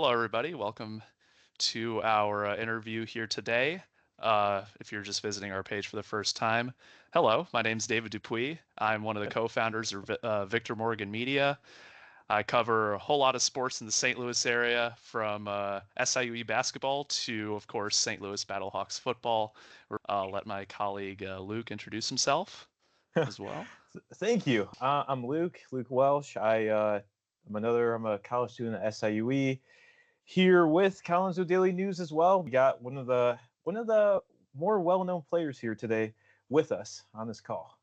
Hello, everybody. Welcome to our interview here today. If you're just visiting our page for the first time, hello, my name's David Dupuis. I'm one of the co-founders of Victor Morgan Media. I cover a whole lot of sports in the St. Louis area, from SIUE basketball to, of course, St. Louis Battlehawks football. I'll let my colleague Luke introduce himself as well. Thank you. I'm Luke Welsh. I'm a college student at SIUE here with Collinsville Daily News as well. We got one of the more well-known players here today with us on this call.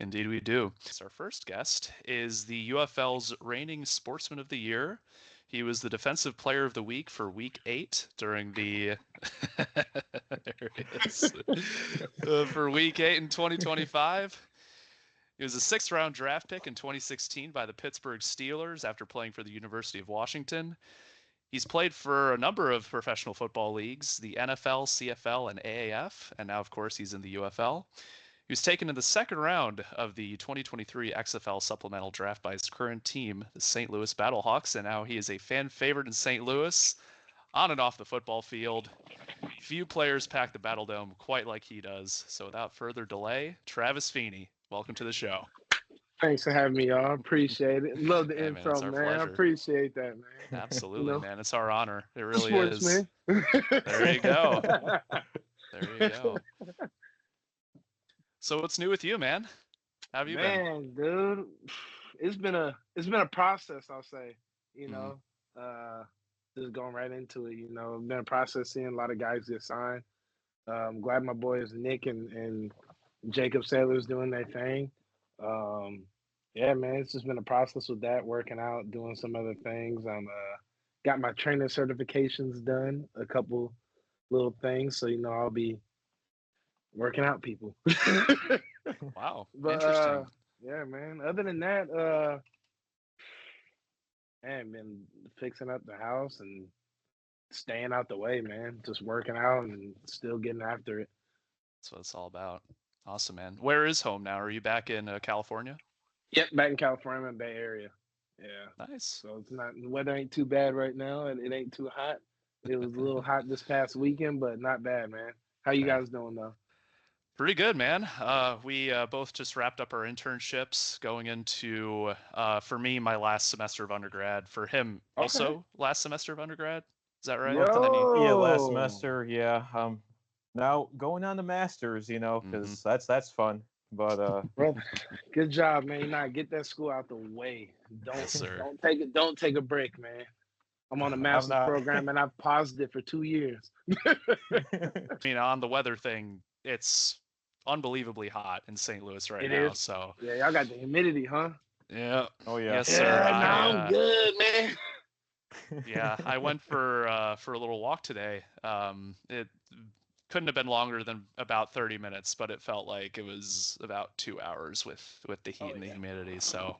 Indeed, we do. Our first guest is the UFL's reigning Sportsman of the Year. He was the Defensive Player of the Week for Week 8 during the there it is. For Week 8 in 2025. He was a sixth-round draft pick in 2016 by the Pittsburgh Steelers after playing for the University of Washington. He's played for a number of professional football leagues, the NFL, CFL, and AAF, and now, of course, he's in the UFL. He was taken in the second round of the 2023 XFL supplemental draft by his current team, the St. Louis Battlehawks, and now he is a fan favorite in St. Louis, on and off the football field. Few players pack the BattleDome quite like he does. So without further delay, Travis Feeney, welcome to the show. Thanks for having me, y'all. Appreciate it. Love the intro, man. I appreciate that, man. Absolutely, man. It's our honor. It really Sports, is. Man. There you go. There you go. So what's new with you, man? How have you been? Man, dude, it's been a process, I'll say. Just going right into it. It's been a process seeing a lot of guys get signed. I'm glad my boys Nick and Jacob Saylor's doing their thing. Yeah, man, it's just been a process with that, working out, doing some other things. I'm got my training certifications done, a couple little things, so I'll be working out people. Wow. But interesting. yeah, man. Other than that, man, been fixing up the house and staying out the way, man. Just working out and still getting after it. That's what it's all about. Awesome, man. Where is home now? Are you back in California? Yep, back in California, Bay Area. Yeah. Nice. So the weather ain't too bad right now, and it ain't too hot. It was a little hot this past weekend, but not bad, man. How you guys doing though? Pretty good, man. We both just wrapped up our internships going into, for me, my last semester of undergrad. For him, also last semester of undergrad. Is that right? Yeah, last semester. Yeah. Now going on to masters, because that's fun. But brother, good job, man. Now get that school out the way. Don't take a break, man. I'm on a master's program and I've paused it for 2 years. On the weather thing, it's unbelievably hot in St. Louis right now. Is. So yeah, y'all got the humidity, huh? Yeah. Oh yeah. Yes, sir. I'm good, man. Yeah, I went for a little walk today. It couldn't have been longer than about 30 minutes, but it felt like it was about 2 hours with the heat and the humidity. So,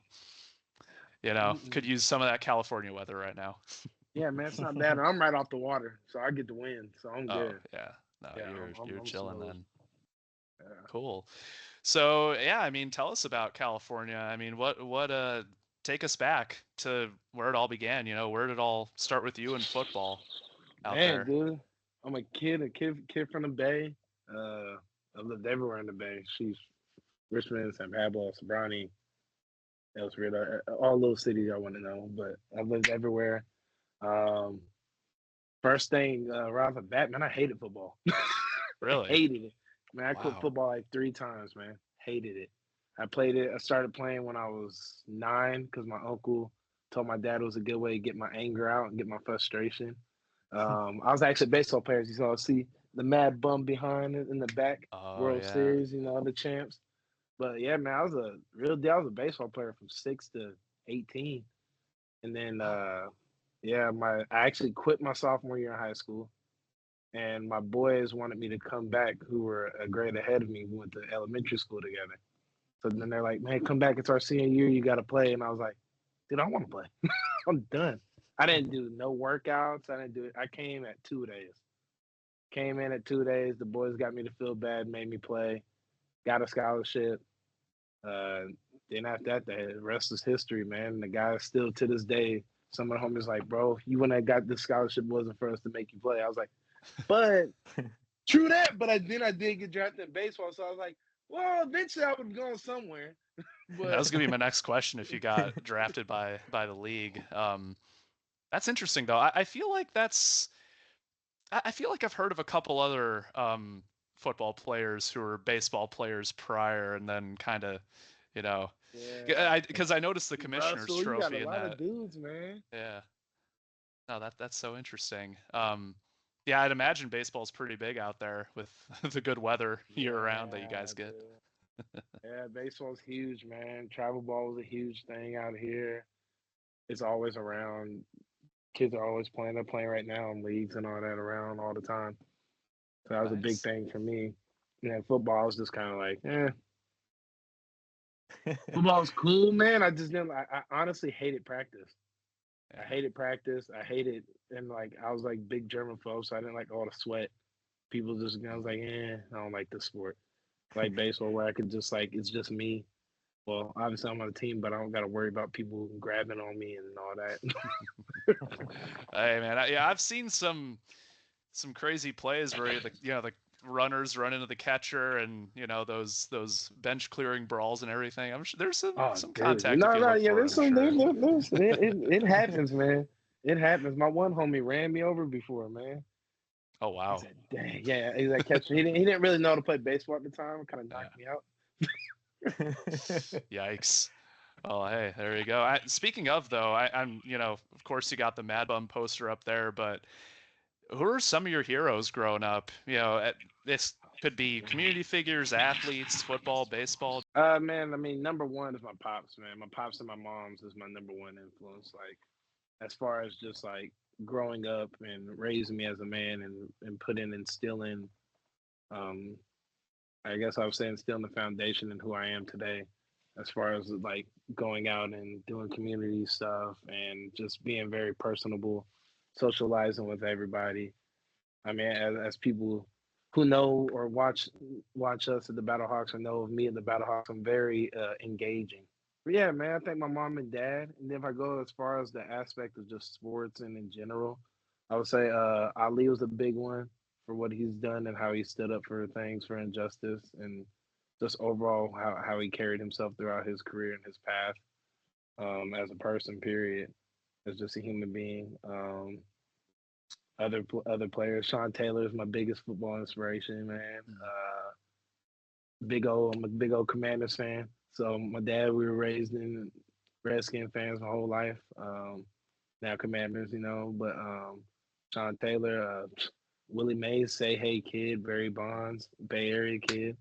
could use some of that California weather right now. Yeah, man, it's not bad. I'm right off the water, so I get the wind, so I'm good. Yeah. No, yeah, you're chilling then. Yeah. Cool. So, yeah, tell us about California. What take us back to where it all began. Where did it all start with you in football out there? Dude, I'm a kid from the Bay. I've lived everywhere in the Bay. She's Richmond, San Pablo, Sobrani, El Cerrito, all those cities I want to know. But I've lived everywhere. First thing right off the bat, man, I hated football. Really? Hated it. Man, I quit football like 3 times, man. Hated it. I started playing when I was 9 because my uncle told my dad it was a good way to get my anger out and get my frustration. I was actually a baseball player, as you saw. See the mad bum behind it in the back, World Series, the champs. But yeah, man, I was a baseball player from 6 to 18. And then, I actually quit my sophomore year in high school. And my boys wanted me to come back who were a grade ahead of me. We went to elementary school together. So then they're like, man, come back. It's our senior year. You got to play. And I was like, dude, I want to play. I'm done. I didn't do no workouts. I didn't do it. I came at 2 days. Came in at 2 days. The boys got me to feel bad, made me play. Got a scholarship. Then after that, the rest is history, man. The guys still to this day some of the homies like, bro, you wouldn't have got this scholarship wasn't for us to make you play. I was like, but true that. But then I did get drafted in baseball, so I was like, well, eventually I would have gone somewhere. But That was gonna be my next question if you got drafted by the league. That's interesting though. I feel like I feel like I've heard of a couple other football players who were baseball players prior, and then kind of, you know, yeah, because I noticed the commissioner's Russell, you got a trophy in lot of that. dudes, man. Yeah. No, that's so interesting. Yeah, I'd imagine baseball's pretty big out there with the good weather year round that you guys get. Yeah, baseball's huge, man. Travel ball is a huge thing out here. It's always around. Kids are always playing. They're playing right now in leagues and all that around all the time. So that was a big Nice. thing for me. Yeah, football was just kind of like, Football's cool, man. I just didn't. I honestly hated practice. Yeah. I hated practice. I hated, and like I was like big German folks, so I didn't like all the sweat. People just, I was like, I don't like this sport. Like baseball, where I could just like it's just me. Well, obviously I'm on a team, but I don't got to worry about people grabbing on me and all that. Hey man, yeah, I've seen some crazy plays where the runners run into the catcher, and those bench clearing brawls and everything. I'm sure there's some Dude. contact if you look Yeah, for there's it, I'm some, sure. it happens, man. It happens. My one homie ran me over before, man. Oh I wow. said, dang, yeah, he's that catcher. He didn't really know how to play baseball at the time. Kind of knocked me out. Yikes. Oh, hey, there you go. Speaking of though, I'm of course you got the Mad Bum poster up there, but who are some of your heroes growing up? This could be community figures, athletes, football, baseball. Man, I mean, number one is my pops, man. My pops and my moms is my number one influence. Like, as far as just like growing up and raising me as a man and instilling, um, I guess I would say instilling the foundation in who I am today. As far as like going out and doing community stuff and just being very personable, socializing with everybody. I mean, as people who know or watch us at the Battlehawks or know of me at the Battlehawks, I'm very engaging. But yeah, man, I think my mom and dad. And if I go as far as the aspect of just sports and in general, I would say Ali was a big one for what he's done and how he stood up for things for injustice and just overall how he carried himself throughout his career and his path as a person. Period, as just a human being. Other players. Sean Taylor is my biggest football inspiration, man. I'm a big old Commanders fan. So my dad, we were raised in Redskin fans my whole life. Now Commanders, but Sean Taylor, Willie Mays, Say Hey Kid, Barry Bonds, Bay Area kid.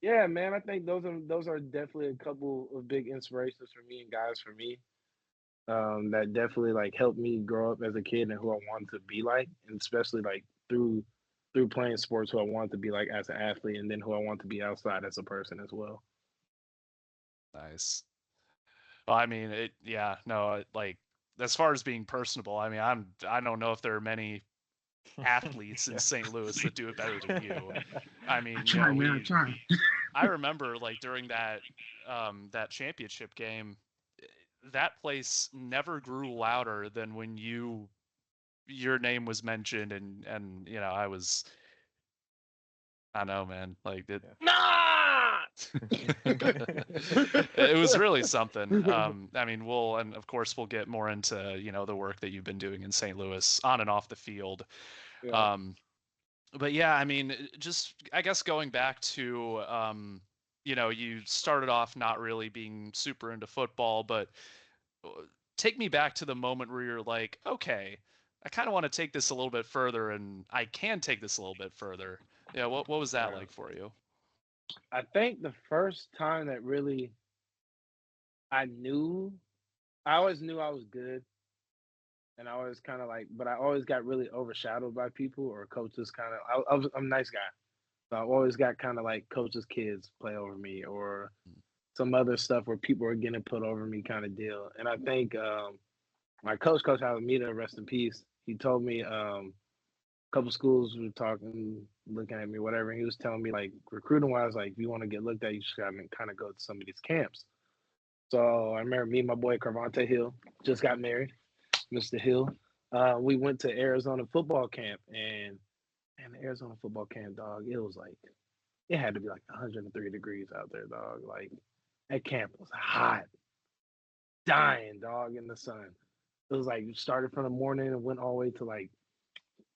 Yeah, man, I think those are definitely a couple of big inspirations for me and guys for me. That definitely like helped me grow up as a kid and who I wanted to be like, and especially like through playing sports, who I wanted to be like as an athlete, and then who I want to be outside as a person as well. Nice. Well, I mean, like as far as being personable, I mean, I don't know if there are many athletes in St. Louis that do it better than you. I mean, I try. I remember like during that championship game, that place never grew louder than when your name was mentioned, and I don't know, man, like it. Nah! It was really something. I mean, and of course we'll get more into the work that you've been doing in St. Louis on and off the field. Yeah. But yeah, I mean, just I guess going back to you started off not really being super into football, but take me back to the moment where you're like, okay, I kind of want to take this a little bit further, and I can take this a little bit further. Yeah, what was that like for you? I think the first time that really I knew, I always knew I was good, and I always kind of like, but I always got really overshadowed by people or coaches. I'm a nice guy, so I always got kind of like coaches' kids play over me or some other stuff where people are getting put over me kind of deal. And I think my coach Alameda, rest in peace, he told me a couple schools were talking, looking at me, whatever. And he was telling me like recruiting wise, like if you want to get looked at, you just gotta kind of go to some of these camps. So I remember me and my boy Carvante Hill just got married. Mr. Hill. We went to Arizona football camp, and the Arizona football camp, dog, it had to be like 103 degrees out there, dog. Like that camp was hot, dying, dog, in the sun. It was like you started from the morning and went all the way to like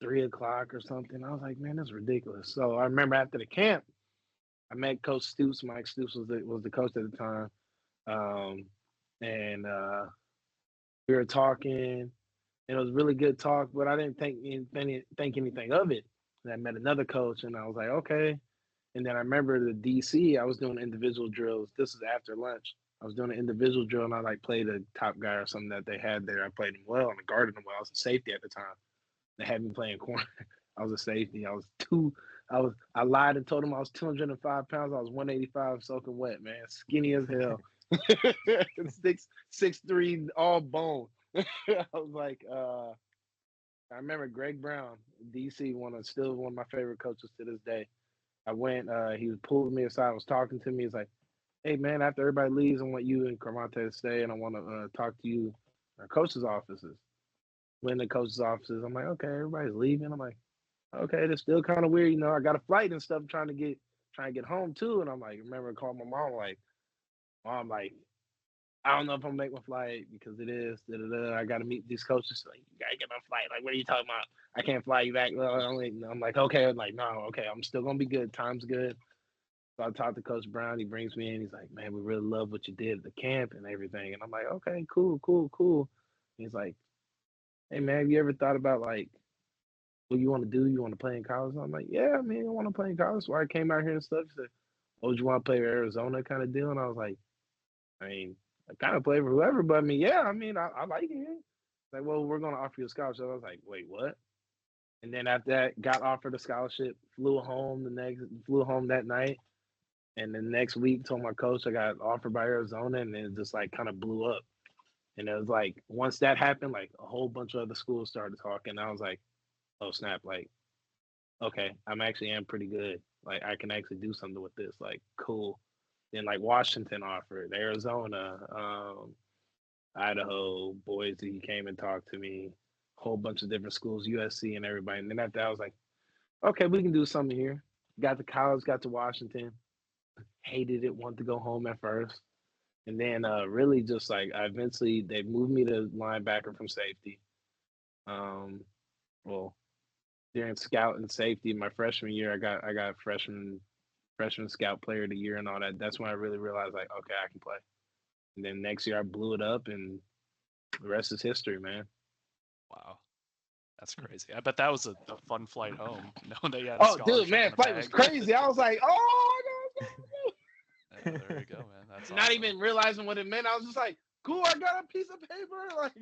3 o'clock or something. I was like, man, that's ridiculous. So I remember after the camp, I met Coach Stoops. Mike Stoops was the coach at the time, and we were talking, and it was really good talk. But I didn't think anything of it. And I met another coach, and I was like, okay. And then I remember the DC. I was doing individual drills. This is after lunch. I was doing an individual drill, and I like played a top guy or something that they had there. I played him well, and I guarded him well. I was a safety at the time. They had me playing corner. I was a safety. I lied and told them I was 205 pounds. I was 185 soaking wet, man. Skinny as hell. 6'3", all bone. I was like, I remember Greg Brown, DC, still one of my favorite coaches to this day. I went, he was pulling me aside, was talking to me. He's like, hey man, after everybody leaves, I want you and Carmonte to stay, and I want to talk to you in our coach's offices. Went in the coach's offices. I'm like, okay, everybody's leaving. I'm like, okay, it's still kind of weird, I got a flight and stuff, trying to get home too. And I'm like, remember calling my mom, like, Mom, like, I don't know if I'm gonna make my flight because it is. I got to meet these coaches. Like, you gotta get my flight. Like, what are you talking about? I can't fly you back. Well, I'm like, okay. I'm like, no, okay. I'm still gonna be good. Time's good. So I talked to Coach Brown. He brings me in. He's like, man, we really love what you did at the camp and everything. And I'm like, okay, cool. He's like, hey man, have you ever thought about like what you want to do? You want to play in college? And I'm like, yeah, I mean, I want to play in college. So I came out here and stuff. He said, oh, would you want to play for Arizona kind of deal? And I was like, I mean, I kind of play for whoever, but I mean, yeah, I mean, I like it. Like, well, we're going to offer you a scholarship. I was like, wait, what? And then after that, got offered a scholarship, flew home that night. And the next week, told my coach I got offered by Arizona, and then it just like kind of blew up. And it was like, once that happened, like a whole bunch of other schools started talking. I was like, oh, snap. Like, okay, am pretty good. Like, I can actually do something with this. Like, cool. Then like Washington offered, Arizona, Idaho, Boise came and talked to me, whole bunch of different schools, USC and everybody. And then after that, I was like, okay, we can do something here. Got to college, got to Washington, hated it, wanted to go home at first. And then really just like they moved me to linebacker from safety. Well, during scout and safety, my freshman year, I got freshman scout player of the year and all that. That's when I really realized like, okay, I can play. And then next year I blew it up, and the rest is history, man. Wow. That's crazy. I bet that was a fun flight home, knowing that you had a scholarship. Dude, man, flight was crazy. I was like, oh, my God. Yeah, there you go, man. That's not awesome. Even realizing what it meant. I was just like, cool, I got a piece of paper. Like,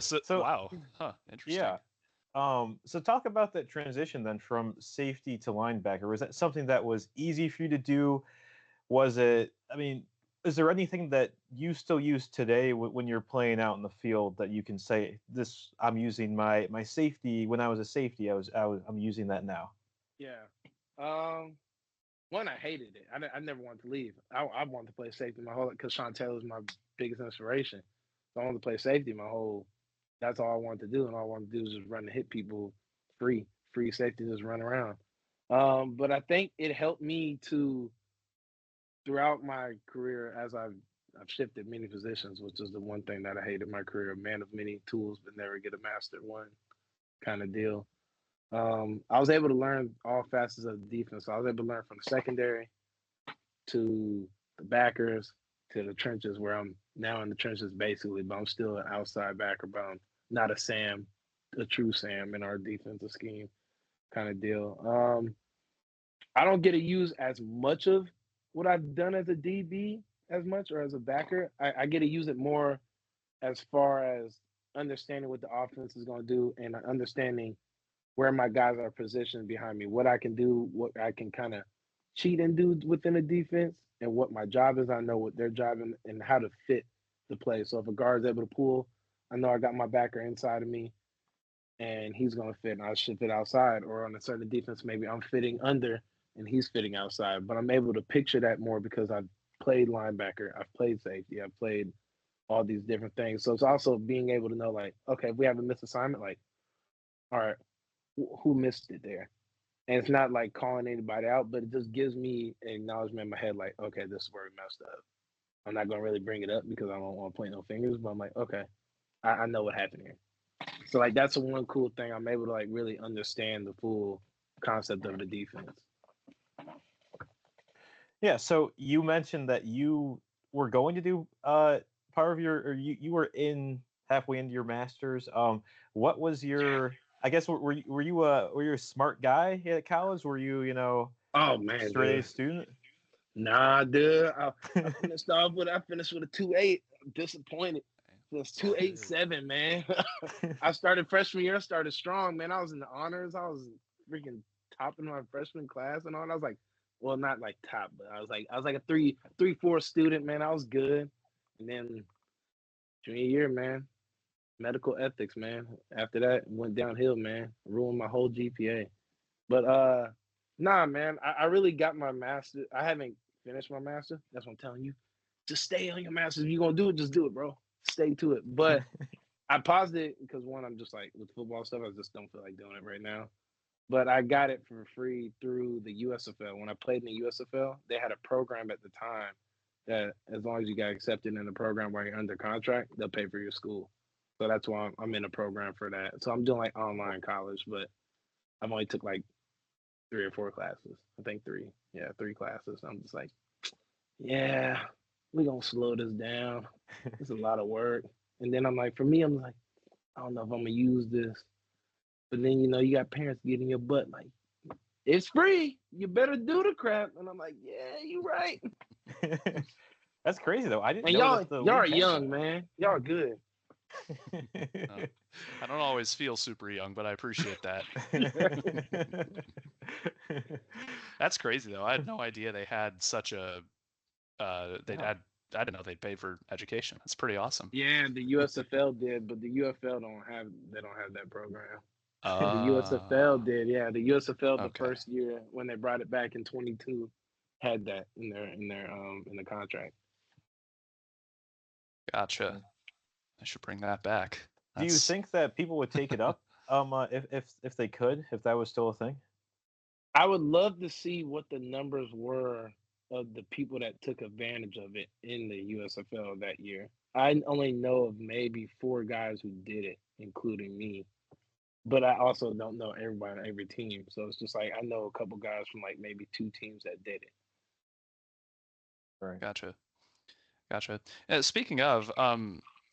so wow. Huh, interesting. Yeah. So talk about that transition then from safety to linebacker. Was that something that was easy for you to do? Was it, I mean, is there anything that you still use today when you're playing out in the field that you can say, this, I'm using my safety when I was a safety, I'm using that now? Yeah. One, I hated it. I never wanted to leave. I wanted to play safety my whole life because Sean Taylor was my biggest inspiration. So I wanted to play safety that's all I wanted to do. And all I wanted to do was just run and hit people free safety, just run around. But I think it helped me throughout my career as I've shifted many positions, which is the one thing that I hated in my career, a man of many tools, but never get a master one kind of deal. I was able to learn all facets of the defense. So I was able to learn from the secondary to the backers to the trenches, where I'm now in the trenches basically, but I'm still an outside backer, but I'm not a true Sam in our defensive scheme kind of deal. I don't get to use as much of what I've done as a DB as much, or as a backer. I get to use it more as far as understanding what the offense is going to do and understanding where my guys are positioned behind me, what I can do, what I can kind of cheat and do within the defense, and what my job is. I know what their job is and how to fit the play. So if a guard's able to pull, I know I got my backer inside of me, and he's going to fit, and I should fit outside. Or on a certain defense, maybe I'm fitting under, and he's fitting outside. But I'm able to picture that more because I've played linebacker, I've played safety, I've played all these different things. So it's also being able to know, like, okay, if we have a missed assignment, like, all right, who missed it there? And it's not like calling anybody out, but it just gives me an acknowledgement in my head, like, okay, this is where we messed up. I'm not gonna really bring it up because I don't want to point no fingers, but I'm like, okay, I know what happened here. So like that's the one cool thing. I'm able to like really understand the full concept of the defense. Yeah, so you mentioned that you were going to do part of your, or you were in halfway into your master's. What was your? I guess were you a smart guy at college? Were you Oh man, straight A dude. student? Nah, dude. I finished with a 2.8. I'm disappointed. It was 2.87, man. I started freshman year. I started strong, man. I was in the honors. I was freaking top in my freshman class and all. And I was like, well, not like top, but I was like a 3.4 student, man. I was good. And then junior year, man, medical ethics, man. After that, went downhill, man. Ruined my whole GPA. But nah, man. I really got my master. I haven't finished my master. That's what I'm telling you. Just stay on your master. If you're gonna do it, just do it, bro. Stay to it. But I paused it because one, I'm just like with football stuff, I just don't feel like doing it right now. But I got it for free through the USFL. When I played in the USFL, they had a program at the time that as long as you got accepted in the program while you're under contract, they'll pay for your school. So that's why I'm in a program for that. So I'm doing like online college, but I've only took like 3 or 4 classes. I think 3. Yeah, 3 classes. I'm just like, yeah, we're gonna slow this down. It's a lot of work. And then I'm like, for me, I'm like, I don't know if I'm gonna use this. But then you got parents getting your butt like, it's free. You better do the crap. And I'm like, yeah, you're right. That's crazy though. I didn't And know y'all, that the y'all are league had young, that. man. Y'all are good. I don't always feel super young, but I appreciate that. That's crazy though. I had no idea they had such a I didn't know they'd pay for education. That's pretty awesome. Yeah, the USFL did, but the UFL they don't have that program. The USFL did, yeah. The USFL the Okay. first year when they brought it back in 22 had that in the contract. Gotcha. I should bring that back. Do you think that people would take it up if they could, if that was still a thing? I would love to see what the numbers were of the people that took advantage of it in the USFL that year. I only know of maybe 4 guys who did it, including me. But I also don't know everybody on every team. So it's just like I know a couple guys from like maybe 2 teams that did it. Right. Gotcha. Speaking of,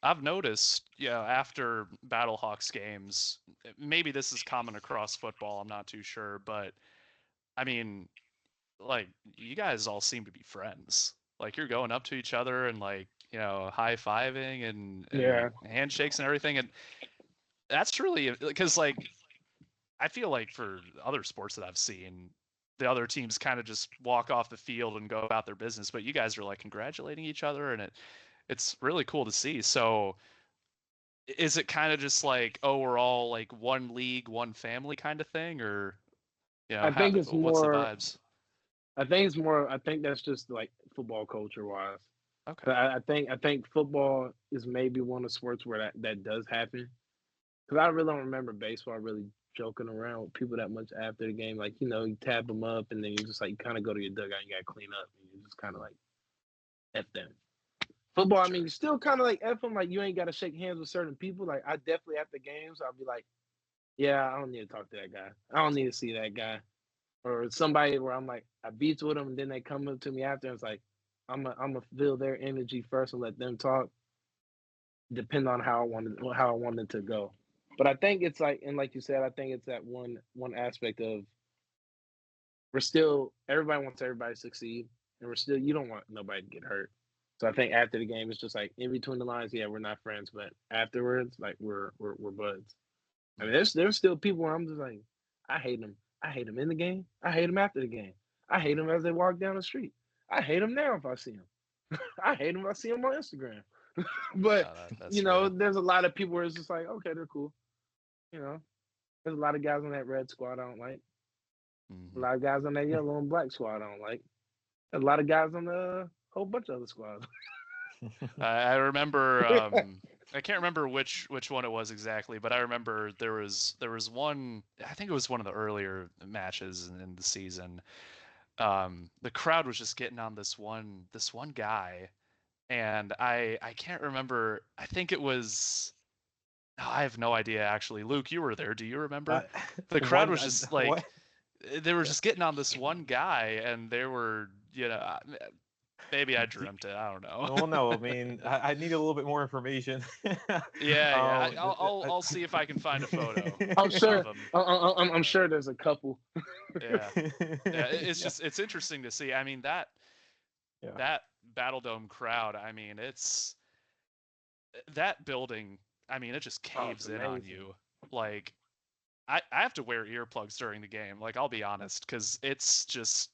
I've noticed, after Battlehawks games, maybe this is common across football, I'm not too sure, but I mean, like, you guys all seem to be friends. Like, you're going up to each other and, like, high-fiving and handshakes and everything. And that's really, because, like, I feel like for other sports that I've seen, the other teams kind of just walk off the field and go about their business, but you guys are, like, congratulating each other, and it's really cool to see. So is it kind of just like, oh, we're all like one league, one family kind of thing, or I think it's what's the more. vibes? I think it's more. I think that's just like football culture wise. Okay. But I think football is maybe one of the sports where that does happen. Because I really don't remember baseball really joking around with people that much after the game. Like you tap them up and then you just like kind of go to your dugout. And you got to clean up and you just kind of like f them. Football, I mean, you still kind of like f them. Like you ain't got to shake hands with certain people. Like I definitely after games, I'll be like, yeah, I don't need to talk to that guy. I don't need to see that guy. Or somebody where I'm like, I beats with them, and then they come up to me after, and it's like, I'm a feel their energy first and let them talk. Depend on how I wanted to go. But I think it's like, and like you said, I think it's that one aspect of everybody wants everybody to succeed, and you don't want nobody to get hurt. So I think after the game, it's just like in between the lines, yeah, we're not friends, but afterwards, like we're buds. I mean, there's still people where I'm just like, I hate them. I hate them in the game. I hate them after the game. I hate them as they walk down the street. I hate them now if I see them. I hate them if I see them on Instagram. But there's a lot of people where it's just like, okay, they're cool. There's a lot of guys on that red squad I don't like. Mm-hmm. A lot of guys on that yellow and black squad I don't like. There's a lot of guys on a whole bunch of other squads. I remember. I can't remember which one it was exactly, but I remember there was one. I think it was one of the earlier matches in the season. The crowd was just getting on this one guy, and I can't remember. I think it was. I have no idea actually. Luke, you were there. Do you remember? The crowd was just like what? they were just getting on this one guy, and they were, maybe I dreamt it. I don't know. Well, no, I mean, I need a little bit more information. Yeah. I'll see if I can find a photo. I'm sure. Of him. I'm sure there's a couple. Yeah. It's interesting to see. I mean that BattleDome crowd. I mean, it's that building. I mean, it just caves in on you. Like, I have to wear earplugs during the game. Like, I'll be honest, because it's just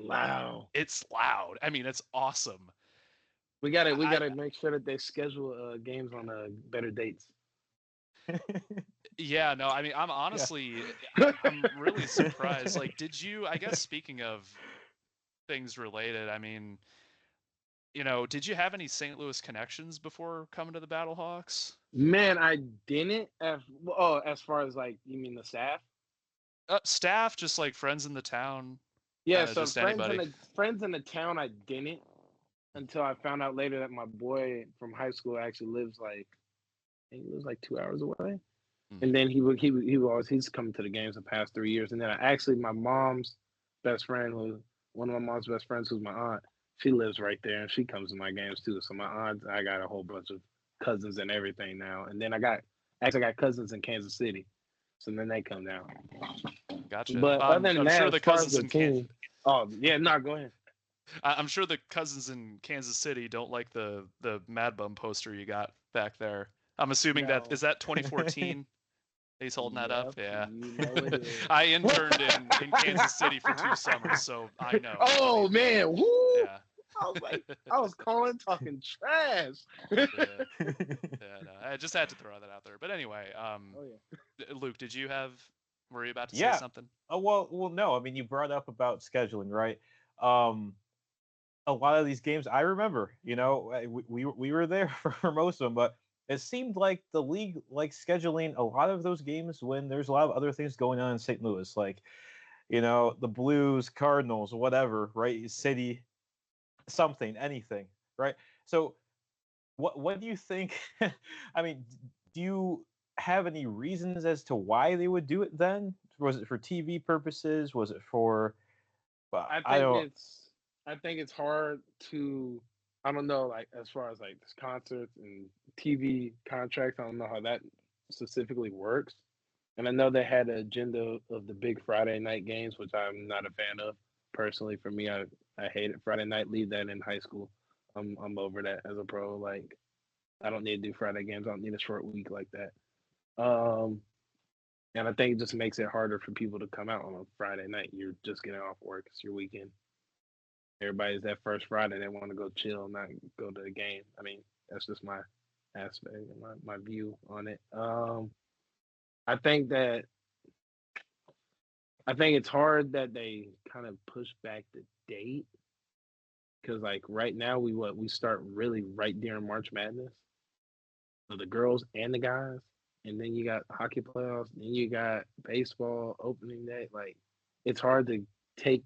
loud. It's loud. I mean, it's awesome. We gotta make sure that they schedule games on better dates. Yeah, no, I mean, I'm honestly, I'm really surprised. Like, I guess speaking of things related, I mean, did you have any St. Louis connections before coming to the Battlehawks? Man, I didn't. As far as like, you mean the staff? Staff, just like friends in the town. Yeah, so friends in the town, I didn't until I found out later that my boy from high school actually lives like 2 hours away. And then he's come to the games the past 3 years. And then my mom's best friend, one of my mom's best friends, who's my aunt, she lives right there and she comes to my games too. So my aunt, I got a whole bunch of cousins and everything now. And then I got cousins in Kansas City. So then they come down. Gotcha. But other than I'm that, sure the cousins in Kansas. Oh yeah, no, go ahead. I'm sure the cousins in Kansas City don't like the Mad Bum poster you got back there. I'm assuming is that 2014. He's holding that up. Yeah. I interned in Kansas City for 2 summers, so I know. Oh man, woo! Yeah. I was talking trash. No, I just had to throw that out there. But anyway, Luke, were you about to say something? Oh well, no. I mean, you brought up about scheduling, right? A lot of these games, I remember. We were there for most of them, but it seemed like the league scheduling a lot of those games when there's a lot of other things going on in St. Louis, like the Blues, Cardinals, whatever, right? City, something, anything, right? So, what do you think? I mean, do you have any reasons as to why they would do it then? Was it for TV purposes? Was it for? Well, I think it's hard to. I don't know, like as far as like concerts and TV contracts, I don't know how that specifically works. And I know they had an agenda of the big Friday night games, which I'm not a fan of personally. For me, I hate it. Friday night, leave that in high school. I'm over that as a pro. Like, I don't need to do Friday games. I don't need a short week like that. And I think it just makes it harder for people to come out on a Friday night. You're just getting off work. It's your weekend. Everybody's that first Friday. They want to go chill, not go to the game. I mean, that's just my aspect, my view on it. I think it's hard that they kind of push back the date because, like, right now we start really right during March Madness for the girls and the guys, and then you got hockey playoffs, then you got baseball opening day. Like, it's hard to take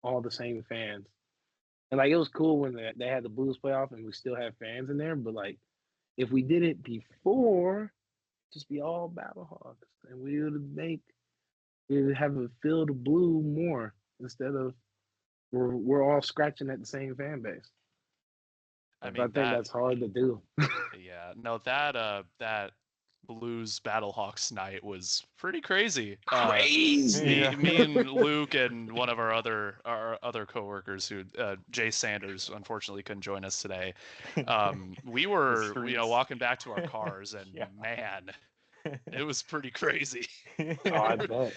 all the same fans. And like, it was cool when they had the Blues playoff and we still have fans in there, but like, if we did it before, just be all Battlehawks and we would have a field of blue more instead of we're all scratching at the same fan base. I think that's hard to do. Yeah, no, that Blues Battlehawks night was pretty crazy. Crazy. Me and Luke and one of our other coworkers, who Jay Sanders, unfortunately couldn't join us today. We were walking back to our cars, and man, it was pretty crazy. Oh, I bet.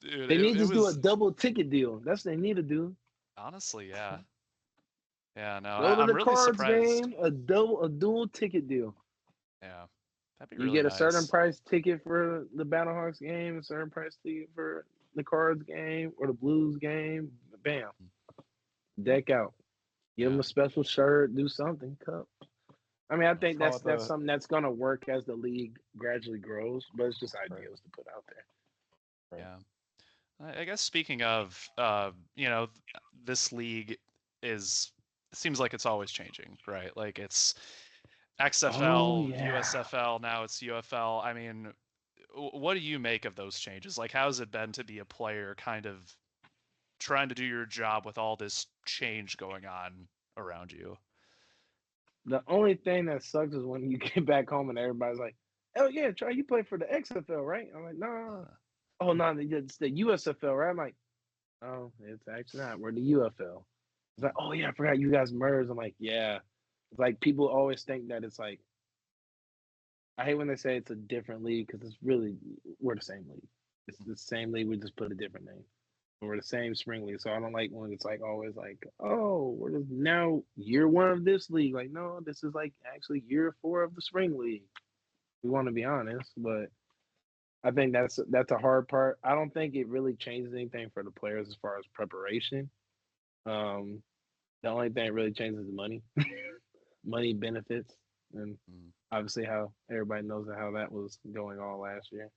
Dude, they need to do a double ticket deal. That's what they need to do. Honestly, yeah. Yeah, no, I'm really surprised. Game, a dual ticket deal. Yeah. That'd be you really get a nice. certain price ticket for the Battlehawks game, a certain price ticket for the Cards game or the Blues game. Bam. Deck out. Give them a special shirt, do something, cup. I mean, I think that's something that's gonna work as the league gradually grows, but it's just ideals to put out there. Right. Yeah. I guess speaking of, this league seems like it's always changing, right? Like it's XFL, USFL, now it's UFL. I mean, what do you make of those changes? Like, how's it been to be a player kind of trying to do your job with all this change going on around you? The only thing that sucks is when you get back home and everybody's like, "Oh yeah, Trey, you play for the XFL, right?" I'm like, "Nah." Oh no, it's the USFL, right? I'm like, "Oh, it's actually not. We're the UFL." It's like, "Oh yeah, I forgot you guys merged." I'm like, "Yeah." It's like people always think that it's like. I hate when they say it's a different league because it's really we're the same league. It's the same league. We just put a different name. We're the same spring league. So I don't like when it's like always like, oh, we're just now year 1 of this league. Like, no, this is like actually year 4 of the spring league. We want to be honest, but I think that's a hard part. I don't think it really changes anything for the players as far as preparation. The only thing that really changes is money, money benefits, and obviously how everybody knows how that was going on last year.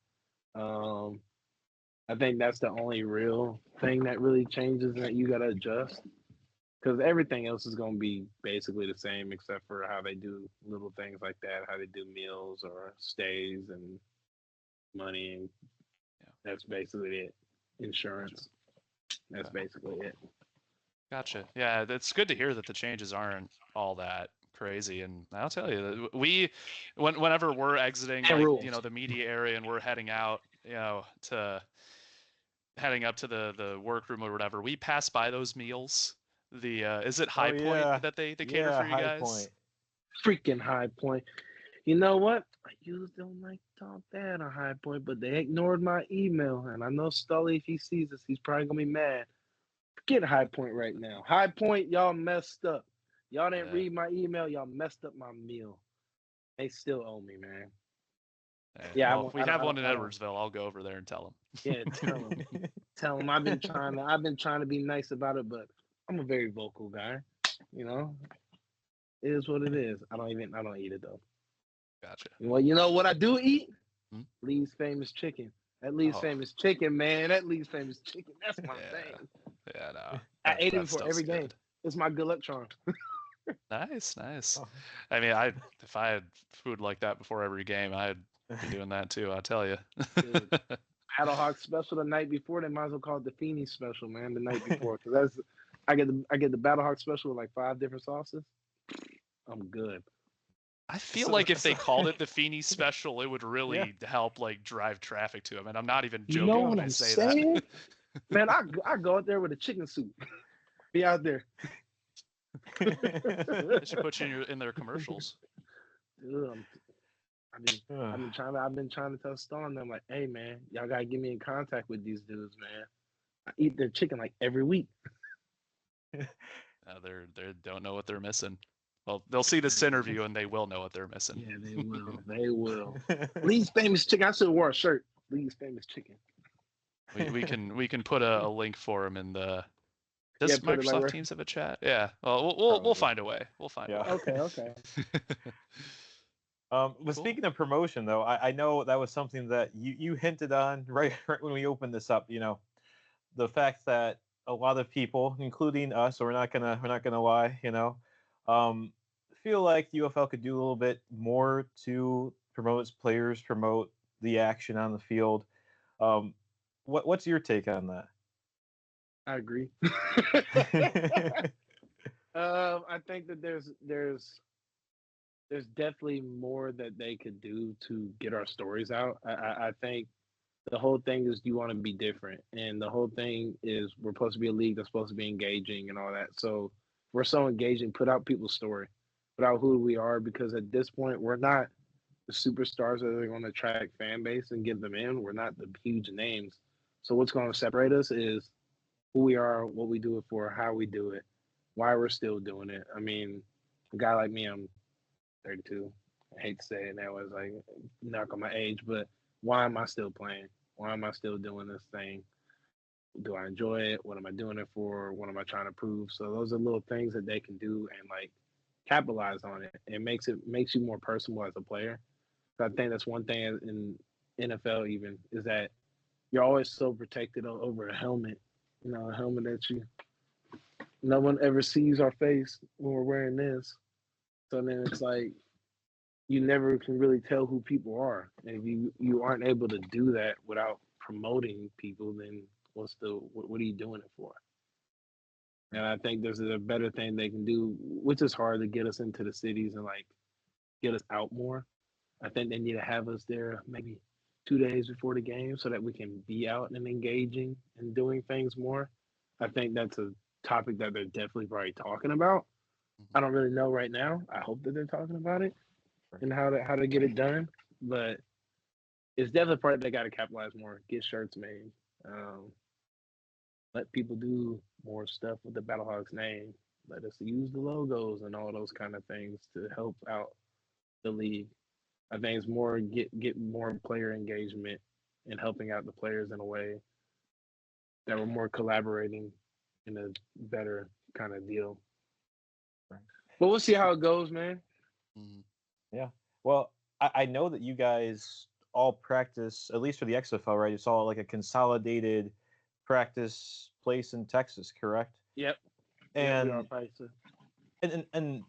I think that's the only real thing that really changes that you got to adjust because everything else is going to be basically the same except for how they do little things like that, how they do meals or stays and money. And that's basically it. Insurance. That's basically it. Gotcha. Yeah, it's good to hear that the changes aren't all that crazy. And I'll tell you, whenever we're exiting, like, the media area and we're heading out, heading up to the workroom or whatever, we pass by those meals. Is it High Point that they cater for you guys? Point. Freaking High Point. You know what? I usually don't like to talk bad on High Point, but they ignored my email. And I know Stully, if he sees this, he's probably going to be mad. Forget High Point right now. High Point, y'all messed up. Y'all didn't read my email. Y'all messed up my meal. They still owe me, man. Yeah, well, if we have one in Edwardsville, I'll go over there and tell them. Yeah, tell them. Tell them I've been trying to be nice about it, but I'm a very vocal guy. You know, it is what it is. I don't eat it though. Gotcha. Well, you know what I do eat? Lee's Famous Chicken. That Lee's Famous Chicken, man. That Lee's Famous Chicken. That's my thing. Yeah, no. I ate it before every game. It's my good luck charm. Nice. I mean, if I had food like that before every game, I'd be doing that too. I'll tell you. Battlehawks special the night before. They might as well call it the Feeney special, man. The night before, because I get the Battlehawks special with like 5 different sauces. I'm good. I feel like if they called it the Feeney special, it would really help like drive traffic to them. And I'm not even joking you know when what I I'm say saying? that. Man, I go out there with a chicken soup. Be out there. They should put you in their commercials. Dude, I've been trying to tell Stone them like, hey man, y'all gotta get me in contact with these dudes, man. I eat their chicken like every week. They don't know what they're missing. Well, they'll see this interview and they will know what they're missing. Yeah, they will. They will. Lee's Famous Chicken. I should have wore a shirt. Lee's Famous Chicken. We can put a link for him in the. Does Microsoft Teams have a chat? Yeah. Well, we'll find a way. We'll find a way. Okay. But cool. Speaking of promotion, though, I know that was something that you hinted on right when we opened this up. You know, the fact that a lot of people, including us, we're not gonna lie, feel like the UFL could do a little bit more to promote its players, promote the action on the field. What's your take on that? I agree. I think that there's definitely more that they could do to get our stories out. I think the whole thing is you want to be different, and the whole thing is we're supposed to be a league that's supposed to be engaging and all that. So we're so engaging. Put out people's story, put out who we are, because at this point we're not the superstars that are going to attract fan base and get them in. We're not the huge names. So what's going to separate us is who we are, what we do it for, how we do it, why we're still doing it. I mean, a guy like me, I'm 32. I hate to say it now as like knock on my age, but why am I still playing? Why am I still doing this thing? Do I enjoy it? What am I doing it for? What am I trying to prove? So those are little things that they can do and like capitalize on it. It makes you more personable as a player. So I think that's one thing in NFL even is that you're always so protected over a helmet. You know, a helmet that you no one ever sees our face when we're wearing this. So then it's like you never can really tell who people are. And if you aren't able to do that without promoting people, then what are you doing it for? And I think this is a better thing they can do, which is hard to get us into the cities and like get us out more. I think they need to have us there maybe 2 days before the game so that we can be out and engaging and doing things more. I think that's a topic that they're definitely probably talking about. I don't really know right now. I hope that they're talking about it and how to get it done. But it's definitely part they got to capitalize more. Get shirts made. Um, let people do more stuff with the Battlehawks name. Let us use the logos and all those kind of things to help out the league. I think it's more get more player engagement and helping out the players in a way that we're more collaborating in a better kind of deal. Right. But we'll see how it goes, man. Yeah. Well, I know that you guys all practice, at least for the XFL, right? It's all like a consolidated practice place in Texas, correct? Yep. And we are practicing. and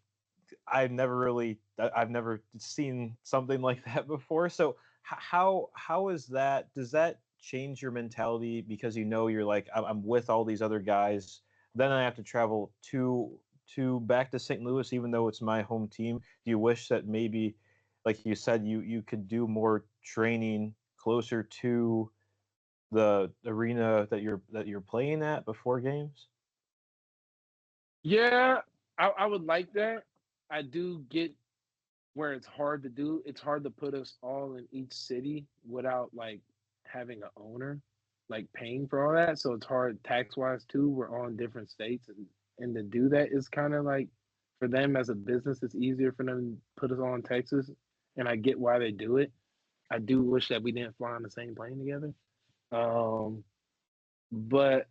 I've never seen something like that before. So how is that? Does that change your mentality because you know you're like I'm with all these other guys, then I have to travel to back to St. Louis, even though it's my home team? Do you wish that maybe, like you said, you could do more training closer to the arena that you're playing at before games? Yeah, I would like that. I do get where it's hard to do. It's hard to put us all in each city without like having an owner, like paying for all that. So it's hard tax wise too. We're all in different states, and to do that is kind of like for them as a business, it's easier for them to put us all in Texas. And I get why they do it. I do wish that we didn't fly on the same plane together. But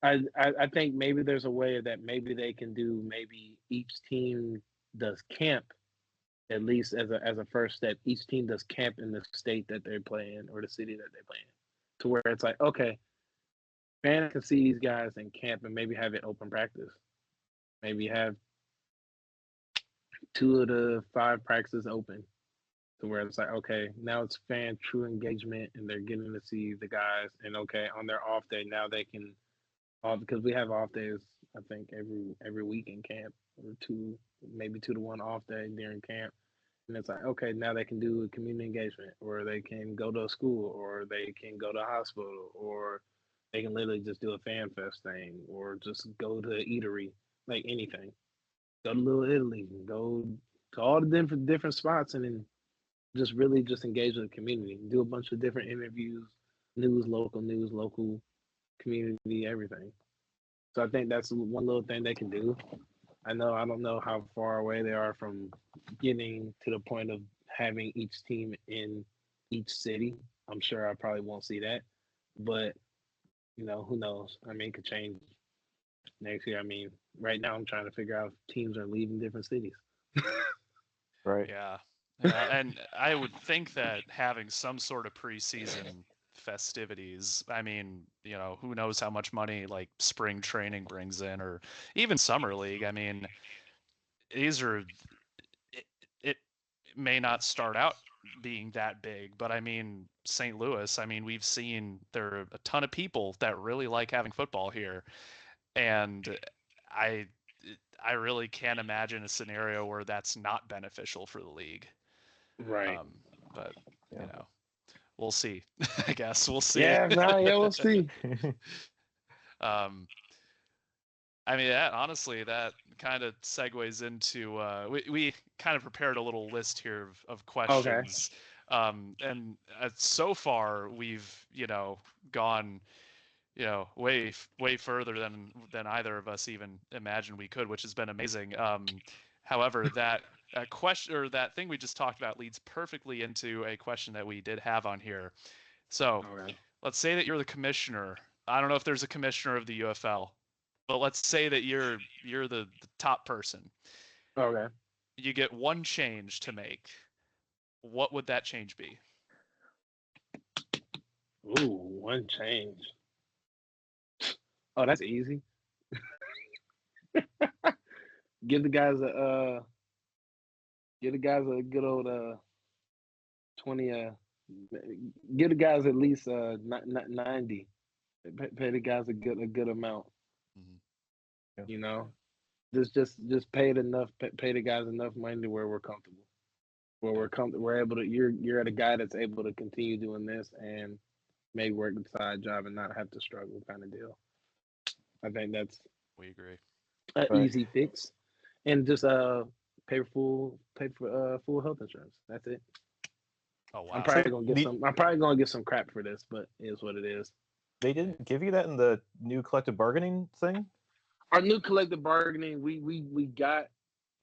I think maybe there's a way that maybe they can do maybe each team does camp at least as a first step. Each team does camp in the state that they play in or the city that they play in, to where it's like okay, fans can see these guys in camp and maybe have it open practice. Maybe have 2 of the 5 practices open to where it's like okay, now it's fan true engagement and they're getting to see the guys and okay on their off day now they can because we have off days I think every week in camp or maybe 2 to 1 off day during camp. And it's like, okay, now they can do community engagement, or they can go to a school, or they can go to a hospital, or they can literally just do a fan fest thing, or just go to an eatery, like anything. Go to Little Italy, go to all the different spots, and then just really just engage with the community. Do a bunch of different interviews, news, local community, everything. So I think that's one little thing they can do. I don't know how far away they are from getting to the point of having each team in each city. I'm sure I probably won't see that, but who knows? I mean, it could change next year. I mean, right now I'm trying to figure out if teams are leaving different cities. Right. Yeah. And I would think that having some sort of preseason festivities, I mean, who knows how much money like spring training brings in or even summer league. I mean, these are it may not start out being that big, but I mean, St. Louis, I mean, we've seen there are a ton of people that really like having football here. And I I really can't imagine a scenario where that's not beneficial for the league. Right. Um, but Yeah. we'll see. I guess we'll see. Yeah, man. Yeah, we'll see. um, I mean, honestly, that kind of segues into we kind of prepared a little list here of Okay. questions, and so far we've gone way further than either of us even imagined we could, which has been amazing. However, that question or that thing we just talked about leads perfectly into a question that we did have on here. So Okay. let's say that you're the commissioner I don't know if there's a commissioner of the UFL, but let's say that you're the top person. Okay. You get one change to make. What would that change be? Ooh, one change. Oh, that's easy. Give the guys a good old 20 give the guys at least 90. Pay the guys a good amount. Mm-hmm. You know, just pay it enough. Pay the guys enough money to where we're comfortable. Where we're comfortable, we're able to. You're at a guy that's able to continue doing this and maybe work the side job and not have to struggle, kind of deal. I think that's We agree. an Right. easy fix, and just pay for full health insurance. That's it. Oh wow. I'm probably gonna get some crap for this, but it is what it is. They didn't give you that in the new collective bargaining thing? Our new collective bargaining, we got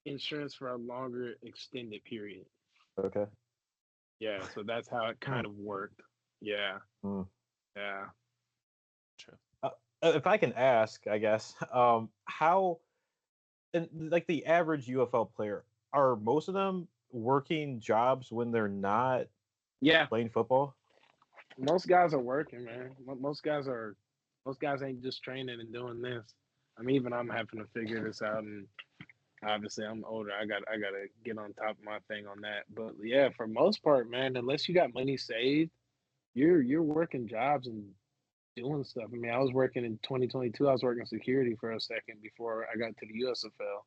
insurance for a longer extended period. Okay. Yeah, so that's how it kind of worked. Yeah. Yeah. True. If I can ask, I guess, how, and like the average UFL player, are most of them working jobs when they're not playing football? Most guys are working, man. Most guys ain't just training and doing this. I mean, even I'm having to figure this out, and obviously I'm older. I gotta get on top of my thing on that. But yeah, for most part, man, unless you got money saved, you're working jobs and doing stuff. I mean, I was working in 2022. I was working security for a second before I got to the USFL.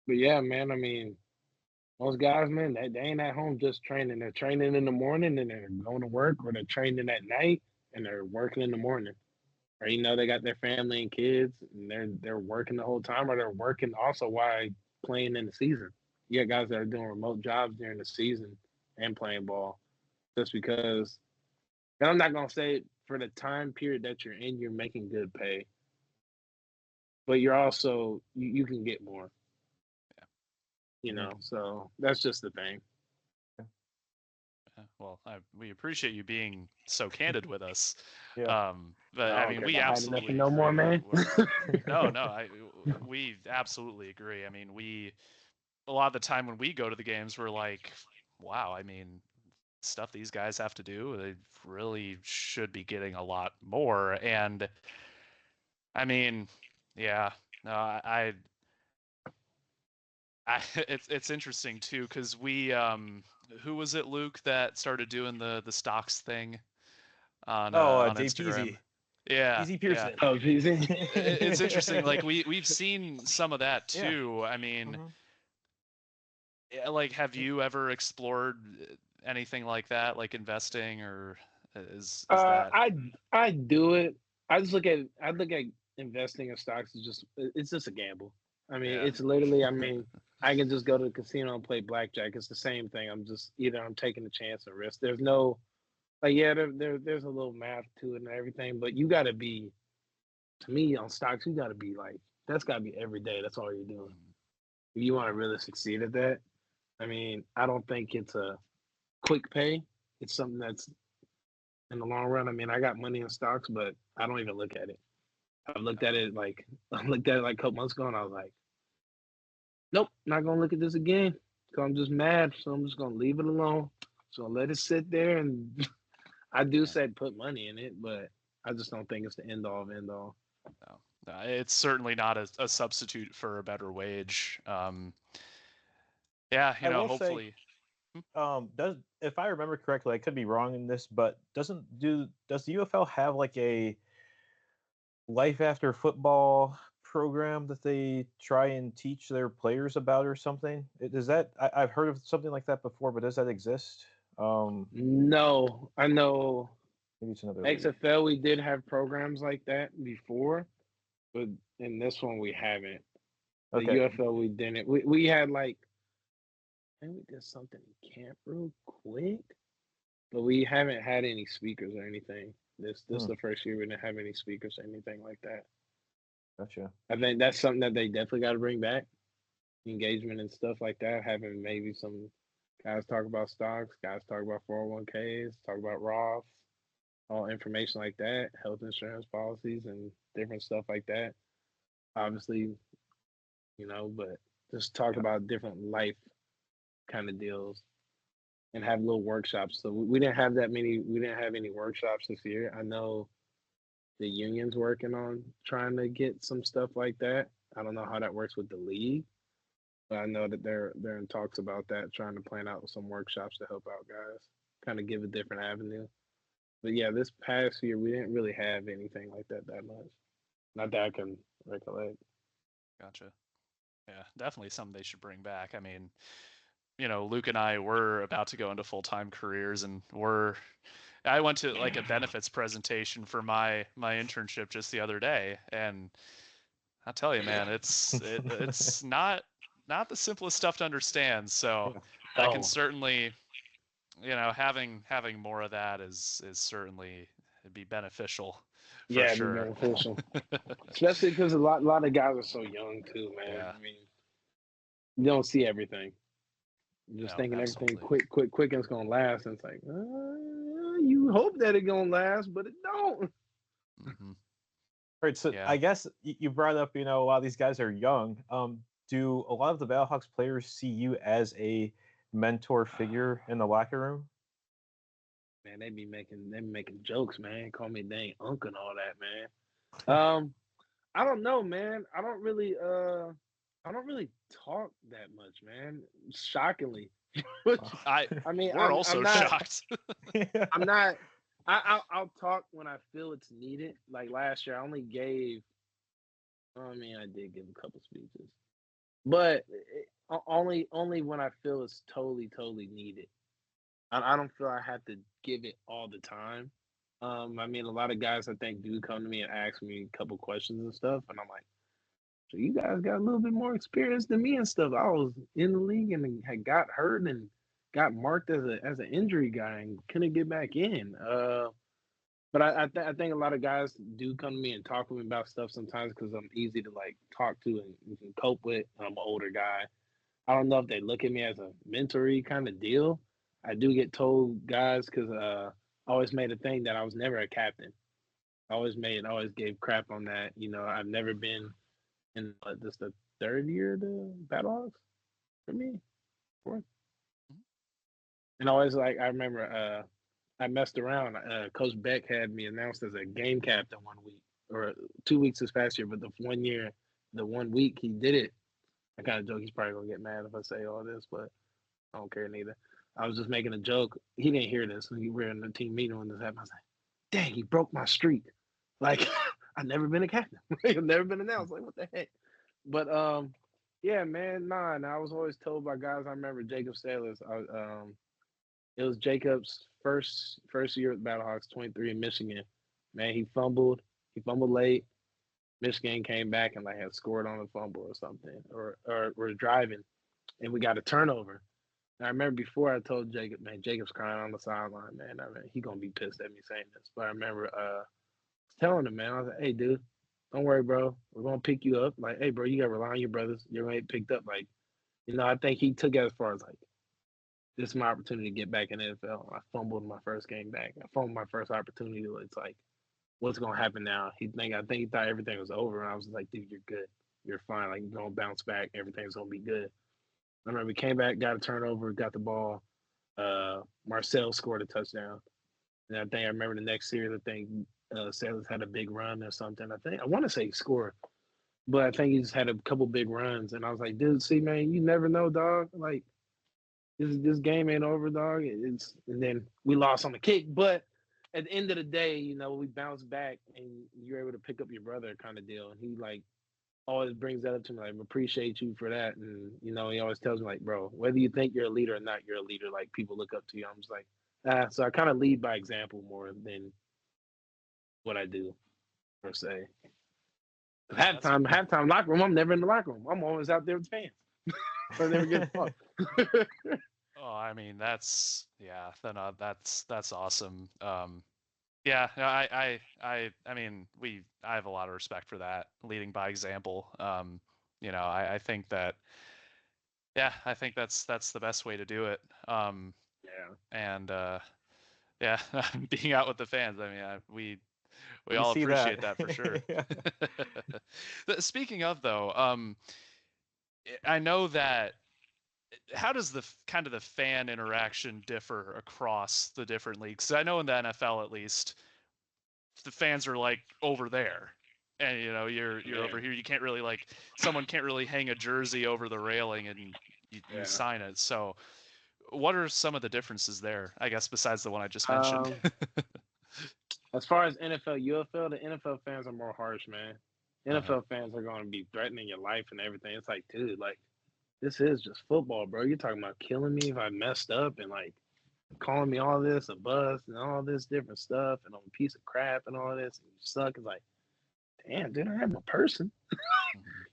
But yeah, man. I mean, most guys, man, they ain't at home just training. They're training in the morning and they're going to work, or they're training at night and they're working in the morning. Or they got their family and kids and they're working the whole time, or they're working also while playing in the season. You got guys that are doing remote jobs during the season and playing ball, just because. And I'm not gonna say for the time period that you're in, you're making good pay, but you're also you can get more. So that's just the thing. Well, we appreciate you being so candid with us. Yeah. But I mean, we absolutely no more, man. No, we absolutely agree. I mean, a lot of the time when we go to the games, we're like, wow, I mean, stuff these guys have to do, they really should be getting a lot more. And I mean, yeah, no, it's interesting too, because we who was it, Luke, that started doing the stocks thing on Instagram? JPZ. Yeah, Easy Pearson. yeah. Oh, easy. It's interesting. Like we've seen some of that too. Yeah. I mean, like, have you ever explored anything like that, like investing, or is that? I do it. I look at investing in stocks as it's just a gamble. I mean, it's literally. I mean, I can just go to the casino and play blackjack. It's the same thing. I'm taking a chance or risk. There's no, there's a little math to it and everything, but you got to be. To me, on stocks, you got to be like, that's got to be every day. That's all you're doing. If you want to really succeed at that, I mean, I don't think it's a quick pay. It's something that's in the long run. I mean, I got money in stocks, but I don't even look at it. I looked at it like a couple months ago, and I was like, nope, not gonna look at this again. So I'm just mad. So I'm just gonna leave it alone. So let it sit there, and I do say put money in it, but I just don't think it's the end all of end all. No, it's certainly not a substitute for a better wage. Yeah, hopefully. Does, if I remember correctly, I could be wrong in this, but does the UFL have like a life after football program that they try and teach their players about or something? Does that, I've heard of something like that before, but does that exist? No, I know. Maybe it's another XFL. We did have programs like that before, but in this one we haven't. The UFL we didn't. We had like, I think we did something in camp real quick, but we haven't had any speakers or anything. This is the first year we didn't have any speakers or anything like that. Gotcha. I think that's something that they definitely got to bring back. Engagement and stuff like that. Having maybe some guys talk about stocks, guys talk about 401ks, talk about Roths. all information like that, health insurance policies and different stuff like that. Obviously, but just talk Yeah. about different life kind of deals and have little workshops. So we didn't have that many. We didn't have any workshops this year. I know the union's working on trying to get some stuff like that. I don't know how that works with the league, but I know that they're in talks about that, trying to plan out some workshops to help out guys, kind of give a different avenue. But yeah, this past year we didn't really have anything like that much. Not that I can recollect. Gotcha. Yeah, definitely something they should bring back. I mean, Luke and I were about to go into full-time careers, and I went to like a benefits presentation for my internship just the other day, and I tell you, man, it's not the simplest stuff to understand. So I can Oh, certainly, having more of that is certainly it'd be beneficial for yeah, it'd be sure. beneficial, especially because a lot of guys are so young too, man. Yeah. I mean, you don't see everything. You're just No, thinking everything absolutely. quick, and it's gonna last, and it's like, you hope that it gonna last, but it don't. Hmm. Right. So Yeah. I guess you brought up, a lot of these guys are young. Do a lot of the Battlehawks players see you as a mentor figure in the locker room? Man, they be making jokes, man. Call me dang uncle and all that, man. I don't know, man. I don't really talk that much, man. Shockingly. I I mean, we're I'm also not shocked. I'm not I'll talk when I feel it's needed. Like last year I only gave I mean, I did give a couple speeches. But only when I feel it's totally needed. I don't feel I have to give it all the time. I mean, a lot of guys I think do come to me and ask me a couple questions and stuff, and I'm like, so you guys got a little bit more experience than me and stuff. I was in the league and had got hurt and got marked as an injury guy and couldn't get back in. But I think a lot of guys do come to me and talk to me about stuff sometimes because I'm easy to like talk to and can cope with. I'm an older guy. I don't know if they look at me as a mentory kind of deal. I do get told guys because I always made a thing that I was never a captain. I always gave crap on that. I've never been in this the third year of the Battlehawks for me, fourth. And always like I remember I messed around. Coach Beck had me announced as a game captain 1 week or 2 weeks this past year, but the 1 year, the 1 week he did it. I kind of joke he's probably gonna get mad if I say all this, but I don't care neither. I was just making a joke. He didn't hear this. We were in the team meeting when this happened. I was like, dang, he broke my streak. Like I've never been a captain. I've never been announced. Like what the heck? But yeah, man, nah. And I was always told by guys. I remember Jacob Sailors. It was Jacob's first year at Battlehawks, 23 in Michigan. Man, he fumbled. He fumbled late. Michigan came back and like had scored on a fumble or something, or were driving, and we got a turnover. And I remember before I told Jacob, man, Jacob's crying on the sideline, man. I mean, he gonna be pissed at me saying this, but I remember telling him, man, I was like, hey, dude, don't worry, bro. We're gonna pick you up. Like, hey, bro, you gotta rely on your brothers. You're gonna get picked up. Like, I think he took it as far as like, this is my opportunity to get back in the NFL. I fumbled my first game back. I fumbled my first opportunity. It's like, what's gonna happen now? I think he thought everything was over, and I was like, dude, you're good. You're fine. Like, you're gonna bounce back. Everything's gonna be good. I remember we came back, got a turnover, got the ball. Marcel scored a touchdown, and I think I remember the next series. I think Sailors had a big run or something. I want to say he scored, but I think he just had a couple big runs. And I was like, dude, see, man, you never know, dog. Like this game ain't over, dog. And then we lost on the kick, but at the end of the day, we bounced back and you're able to pick up your brother, kind of deal. And he like always brings that up to me, like appreciate you for that. And he always tells me like, bro, whether you think you're a leader or not, you're a leader. Like people look up to you. I'm just like, so I kind of lead by example more than what I do per se. That's Halftime locker room. I'm never in the locker room. I'm always out there with fans. So I never get the fuck. Oh, I mean, then that's awesome. Yeah, no, I mean, I have a lot of respect for that, leading by example. I think that, yeah, I think that's the best way to do it. Yeah. And Yeah, being out with the fans. I mean, we all see appreciate that for sure. Yeah. Speaking of though, I know that how does the kind of the fan interaction differ across the different leagues? 'Cause I know in the NFL at least, the fans are like over there, and you're over here. You can't really someone can't really hang a jersey over the railing and you sign it. So, what are some of the differences there? I guess besides the one I just mentioned. As far as NFL, UFL, the NFL fans are more harsh, man. NFL fans are going to be threatening your life and everything. It's like, dude, like, this is just football, bro. You're talking about killing me if I messed up and like calling me all this a bust and all this different stuff and I'm a piece of crap and all this and you suck. It's like, damn, dude, I'm a person.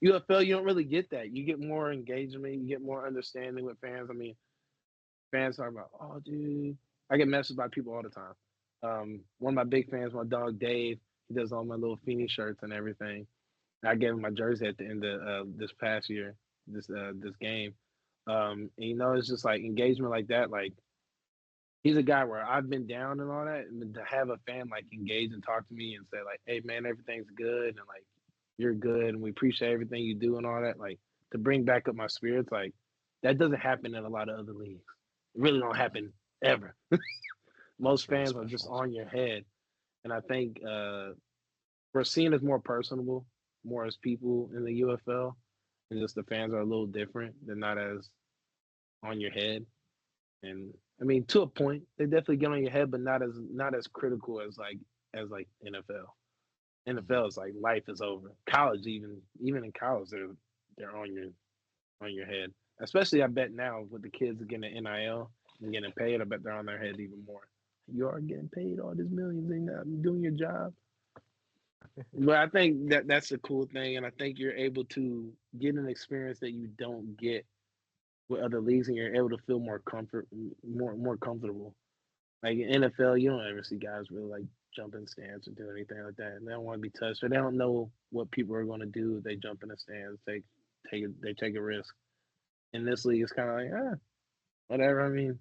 UFL, you don't really get that. You get more engagement, you get more understanding with fans. I mean, fans talk about, oh, dude, I get messaged by people all the time. One of my big fans, my dog Dave, he does all my little Feeney shirts and everything. I gave him my jersey at the end of this past year, this game. And, it's just like engagement like that. Like, he's a guy where I've been down and all that, and to have a fan like engage and talk to me and say like, "Hey man, everything's good," and like, "You're good," and we appreciate everything you do and all that. Like, to bring back up my spirits, like, that doesn't happen in a lot of other leagues. It really don't happen ever. Most fans are just on your head, and I think we're seen as more personable, more as people in the UFL, and just the fans are a little different. They're not as on your head. And I mean, to a point, they definitely get on your head, but not as critical as like NFL. NFL is like life is over. College, even in college, they're on your head. Especially, I bet now with the kids getting an NIL and getting paid, I bet they're on their head even more. You are getting paid all this millions and not doing your job. But I think that's a cool thing, and I think you're able to get an experience that you don't get with other leagues, and you're able to feel more comfortable. Like in NFL, you don't ever see guys really like jump in stands or do anything like that. And they don't want to be touched, or they don't know what people are going to do if they jump in the stands. They take a risk. In this league, it's kind of like whatever. I mean,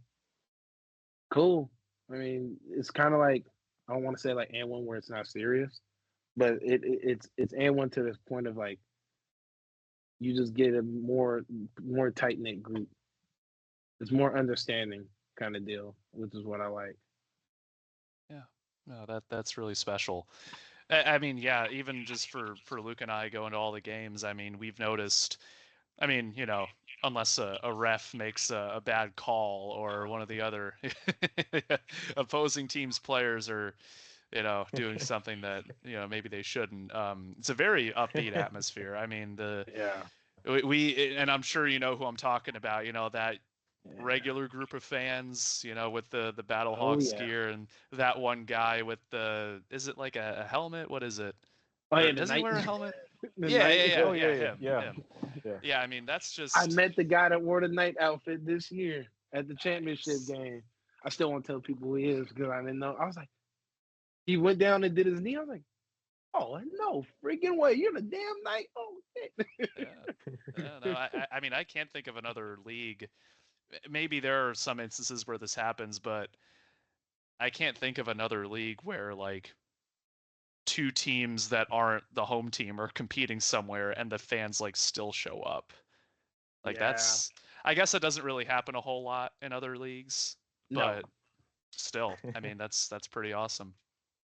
cool. I mean, it's kind of like I don't want to say like and one where it's not serious, but it's and one to this point of like you just get a more tight knit group. It's more understanding kind of deal, which is what I like. Yeah, no, that's really special. I mean, yeah, even just for Luke and I going to all the games, I mean, we've noticed. I mean, unless a ref makes a bad call or one of the other opposing team's players are, doing something that maybe they shouldn't. It's a very upbeat atmosphere. I mean, we and I'm sure you know who I'm talking about. That regular group of fans, with the Battlehawks gear and that one guy with is it like a helmet? What is it? Oh yeah, does he wear a helmet? Him. Yeah, I mean, that's just. I met the guy that wore the night outfit this year at the championship game. I still won't tell people who he is because I didn't know. I was like, he went down and did his knee. I was like, oh no, freaking way! You're the damn night. Oh shit. No, I mean, I can't think of another league. Maybe there are some instances where this happens, but I can't think of another league where like two teams that aren't the home team are competing somewhere and the fans like still show up. Like that's, I guess that doesn't really happen a whole lot in other leagues, but still, I mean, that's pretty awesome.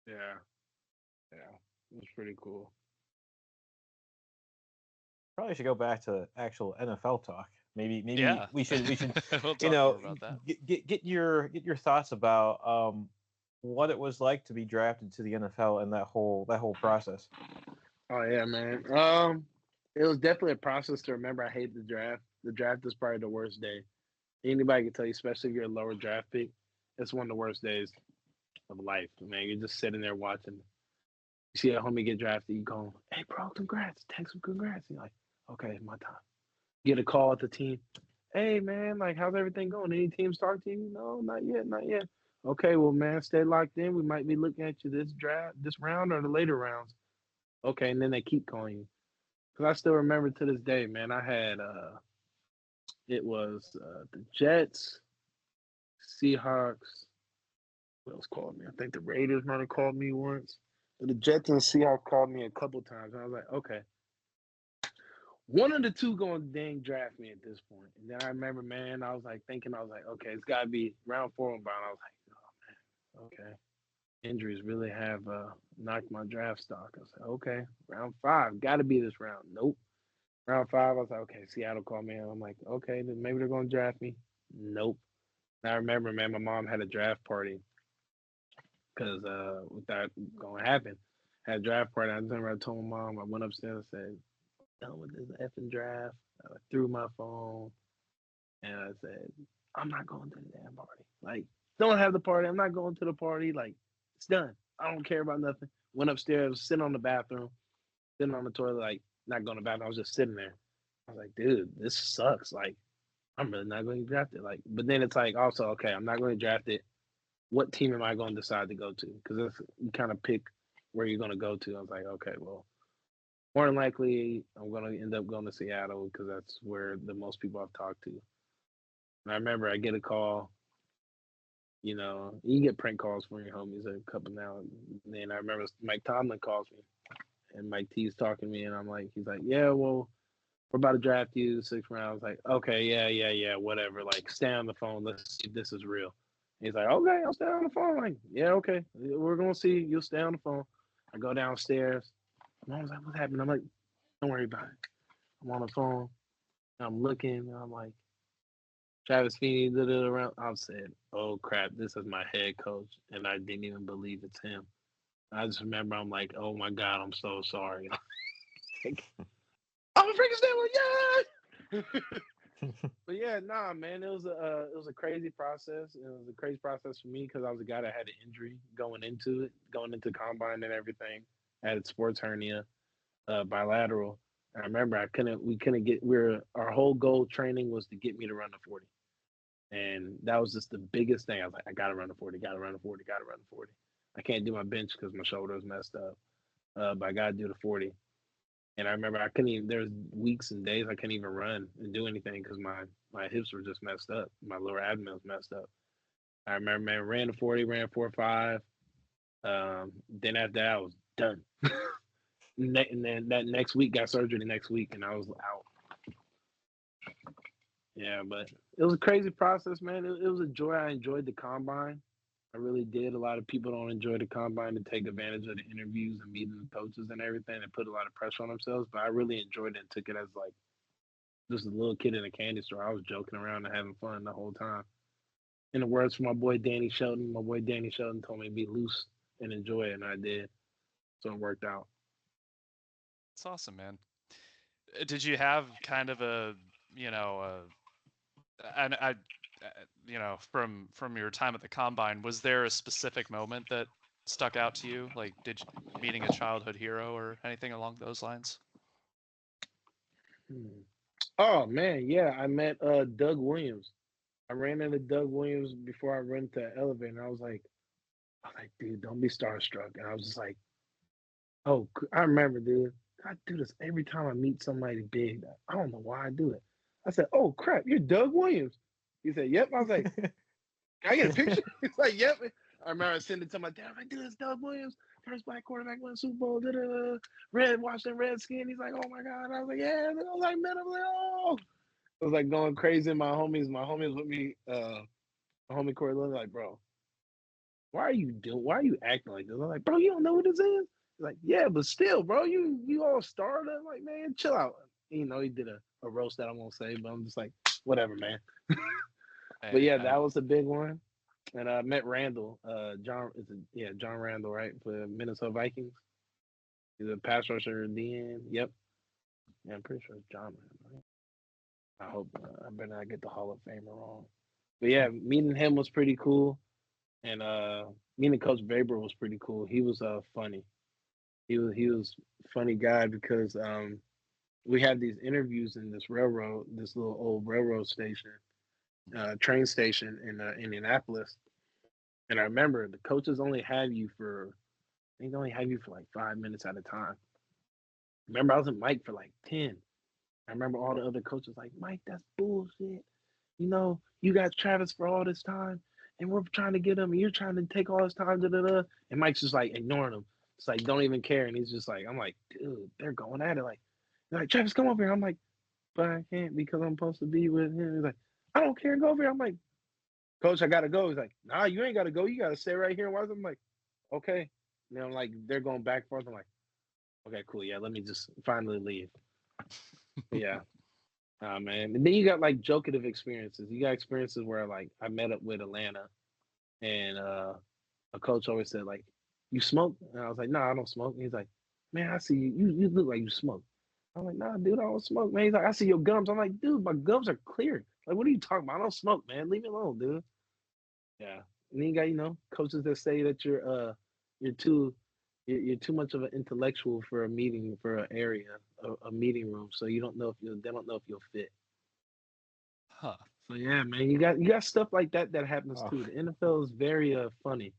Yeah, it's pretty cool. Probably should go back to actual NFL talk. Maybe yeah. we should we'll talk more about that. Get your thoughts about what it was like to be drafted to the NFL and that whole process. Oh yeah, man. It was definitely a process to remember. I hate the draft. The draft is probably the worst day. Anybody can tell you, especially if you're a lower draft pick, it's one of the worst days of life. Man, you're just sitting there watching. You see a homie get drafted, you go, "Hey, bro, congrats! Text him congrats." And you're like, "Okay, it's my time." Get a call at the team. "Hey, man, like, how's everything going? Any teams talk to you?" "No, not yet, not yet." "Okay, well, man, stay locked in. We might be looking at you this round or the later rounds." Okay, and then they keep calling you. Because I still remember to this day, man, I had it was the Jets, Seahawks, Who else called me? I think the Raiders might have called me once. The Jets and Seahawks called me a couple times. And I was like, okay. One of the two going to dang draft me at this point. And then I remember, man, I was like, okay, it's got to be round 4 and bound. I was like, oh, man, okay. Injuries really have knocked my draft stock. I was like, okay, round 5, got to be this round. Nope. Round 5, I was like, okay, Seattle called me. I'm like, okay, then maybe they're going to draft me. Nope. And I remember, man, my mom had a draft party because with that going to happen, had a draft party. I remember I told my mom, I went upstairs and said, done with this effing draft. I threw my phone and I said, I'm not going to the damn party. Like, don't have the party. I'm not going to the party. Like, it's done. I don't care about nothing. Went upstairs, sitting on the bathroom, sitting on the toilet, like, not going to the bathroom. I was just sitting there. I was like, dude, this sucks. Like, I'm really not going to draft it. Like, but then it's like, also, okay, I'm not going to draft it. What team am I going to decide to go to? Because you kind of pick where you're going to go to. I was like, okay, well, more than likely, I'm going to end up going to Seattle because that's where the most people I've talked to. And I remember I get a call. You know, you get prank calls from your homies a couple now and then. I remember Mike Tomlin calls me, and Mike T's talking to me, and I'm like, he's like, yeah, well, we're about to draft you the 6th round. I was like, okay, yeah, whatever. Like, stay on the phone. Let's see if this is real. And he's like, okay, I'll stay on the phone. I'm like, yeah, okay, we're gonna see. You'll stay on the phone. I go downstairs. I was like, what's happening? I'm like, don't worry about it. I'm on the phone. I'm looking. And I'm like, Travis Feeney did it around. I said, oh crap, this is my head coach. And I didn't even believe it's him. I just remember I'm like, oh my God, I'm so sorry. Like, I'm a freaking Steeler, yeah. But yeah, nah, man, it was a crazy process. It was a crazy process for me because I was a guy that had an injury going into combine and everything. I had a sports hernia, bilateral. I remember our whole goal training was to get me to run the 40. And that was just the biggest thing. I was like, I gotta run the 40, gotta run the 40, gotta run the 40. I can't do my bench because my shoulder was messed up. But I gotta do the 40. And I remember I couldn't even, there was weeks and days I couldn't even run and do anything because my hips were just messed up. My lower abdomen was messed up. I remember, man, ran the 40, ran 4.5. Then after that, I was done. And then that next week, got surgery the next week, and I was out. Yeah, but it was a crazy process, man. It was a joy. I enjoyed the combine. I really did. A lot of people don't enjoy the combine and take advantage of the interviews and meeting the coaches and everything and put a lot of pressure on themselves. But I really enjoyed it and took it as like just a little kid in a candy store. I was joking around and having fun the whole time. In the words from my boy Danny Shelton told me to be loose and enjoy it, and I did. So it worked out. It's awesome, man. Did you have kind of a, you know, and you know, from your time at the combine, was there a specific moment that stuck out to you? Like, meeting a childhood hero or anything along those lines? Oh man, yeah, I met Doug Williams. I ran into Doug Williams before I ran to the elevator, and I was like, dude, don't be starstruck. And I was just like, oh, I remember, dude. I do this every time I meet somebody big. I don't know why I do it. I said, oh crap, you're Doug Williams. He said, yep. I was like, can I get a picture? He's like, yep. I remember I sent it to my dad. I'm like, dude, it's Doug Williams, first black quarterback win Super Bowl. Washington Redskin. He's like, oh my God. I was like, yeah. And I was like, man, I was like, oh. I was like going crazy. My homies with me. My homie Corey was like, bro, why are you acting like this? I'm like, bro, you don't know what this is? He's like, yeah, but still, bro, you all starred. I'm like, man, chill out. You know, he did a roast that I won't say, but I'm just like, whatever, man. But yeah, that was a big one. And I met Randall, John Randall, right, for Minnesota Vikings. He's a pass rusher at the end. Yep. Yeah, I'm pretty sure it's John Randall, right? I hope I better not get the Hall of Famer wrong. But yeah, meeting him was pretty cool. And meeting Coach Weber was pretty cool. He was funny. He was funny guy because we had these interviews in this little old railroad station, train station in Indianapolis. And I remember the coaches only have you for like 5 minutes at a time. Remember, I was in Mike for like 10. I remember all the other coaches like, Mike, that's bullshit. You know, you got Travis for all this time, and we're trying to get him, and you're trying to take all his time, da da da. And Mike's just like ignoring him. It's like don't even care, and he's just like, I'm like, dude, they're going at it, like, they're like, Travis, come over here. I'm like, but I can't because I'm supposed to be with him. He's like, I don't care, go over here. I'm like, Coach, I gotta go. He's like, nah, you ain't gotta go. You gotta stay right here and watch. I'm like, okay. You know, like they're going back and forth. I'm like, okay, cool. Yeah, let me just finally leave. Yeah. Man. And then you got like jokative experiences. You got experiences where like I met up with Atlanta and a coach always said, like, you smoke? And I was like, nah, I don't smoke. And he's like, man, I see you. You look like you smoke. I'm like, nah, dude, I don't smoke, man. He's like, I see your gums. I'm like, dude, my gums are clear. Like, what are you talking about? I don't smoke, man. Leave me alone, dude. Yeah. And then you got, coaches that say that you're too you're too much of an intellectual for a meeting, for an area, a meeting room. So you don't know if they don't know if you'll fit. Huh. So yeah, man, you got stuff like that happens Oh. too. The NFL is very funny.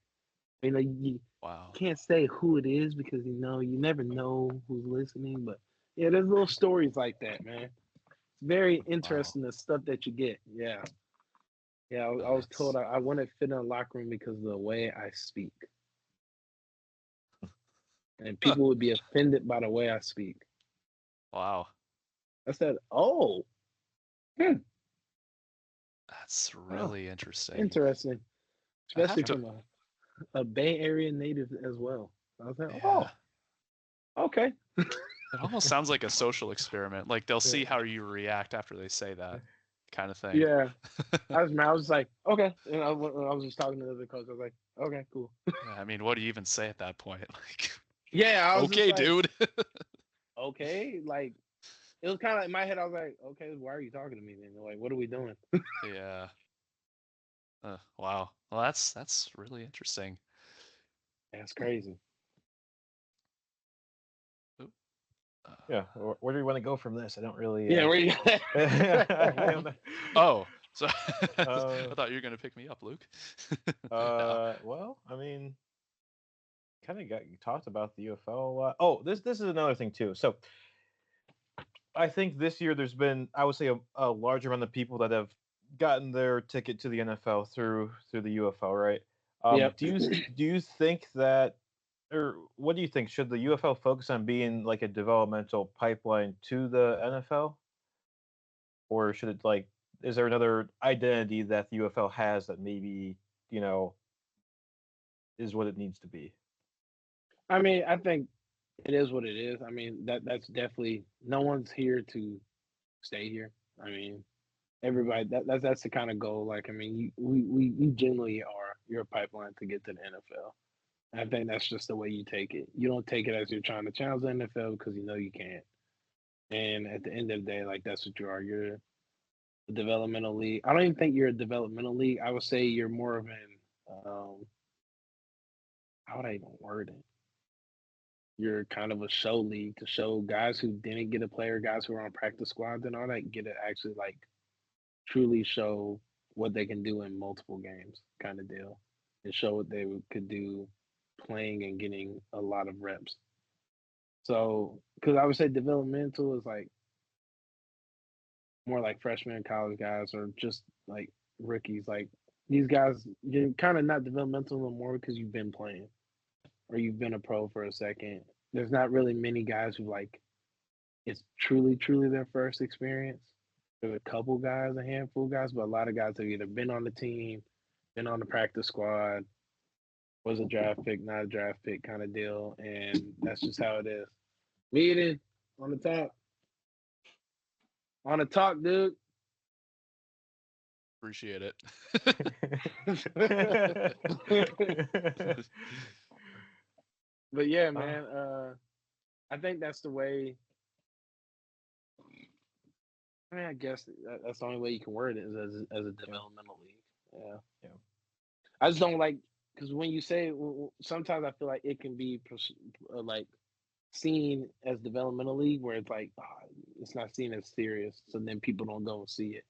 I mean, like, you Wow. can't say who it is because you never know who's listening. But yeah, there's little stories like that, man. It's very interesting, the stuff that you get. Yeah, yeah. I was told I wouldn't fit in a locker room because of the way I speak, and people would be offended by the way I speak. Wow. I said, "Oh, That's really interesting. interesting," I especially have to. from a Bay Area native as well. I was like, Yeah. "Oh, okay." It almost sounds like a social experiment. Like they'll see how you react after they say that kind of thing. Yeah, I was like, okay. And I was just talking to the other coach. I was like, okay, cool. I mean, what do you even say at that point? Like, Yeah, I was okay, just like, dude. okay. Like, it was kind of in my head. I was like, okay, why are you talking to me then? Like, what are we doing? Yeah. Wow. Well, that's really interesting. That's crazy. Yeah, where do we want to go from this? I don't really. Yeah, where you? Oh, so I thought you were gonna pick me up, Luke. No. Well, I mean, kind of you talked about the UFL a lot. Oh, this is another thing too. So, I think this year there's been, I would say, a larger amount of people that have gotten their ticket to the NFL through the UFL, right? Yep. Do you think that, or what do you think? Should the UFL focus on being like a developmental pipeline to the NFL, or should it like, is there another identity that the UFL has that maybe is what it needs to be? I mean, I think it is what it is. I mean, that's definitely, no one's here to stay here. I mean, everybody, that's the kind of goal. Like, I mean, you generally are, you're a pipeline to get to the NFL. I think that's just the way you take it. You don't take it as you're trying to challenge the NFL because you know you can't. And at the end of the day, like, that's what you are. You're a developmental league. I don't even think you're a developmental league. I would say you're more of an how would I even word it? You're kind of a show league to show guys who didn't get a player, guys who are on practice squads and all that, get to actually like truly show what they can do in multiple games, kind of deal, and show what they could do playing and getting a lot of reps. So, because I would say developmental is like more like freshmen and college guys, or just like rookies. Like, these guys, you're kind of not developmental no more because you've been playing or you've been a pro for a second. There's not really many guys who like it's truly their first experience. There's a couple guys, a handful of guys, but a lot of guys have either been on the team, been on the practice squad, was a draft pick, not a draft pick kind of deal, and that's just how it is. Meeting on the top. On the talk, dude. Appreciate it. But yeah, man, I think that's the way. I mean, I guess that's the only way you can word it, is as a developmental league. Yeah. Yeah. I just don't like, because when you say, sometimes I feel like it can be like seen as developmental league, where it's like, it's not seen as serious, so then people don't go and see it.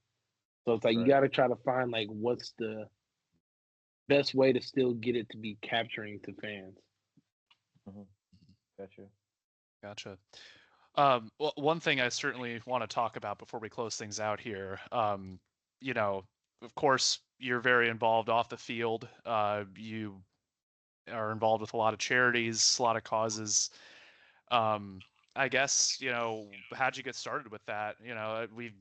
So it's like, you got to try to find like what's the best way to still get it to be capturing to fans. Gotcha. Well, one thing I certainly want to talk about before we close things out here, of course, you're very involved off the field. You are involved with a lot of charities, a lot of causes. I guess, how'd you get started with that? We've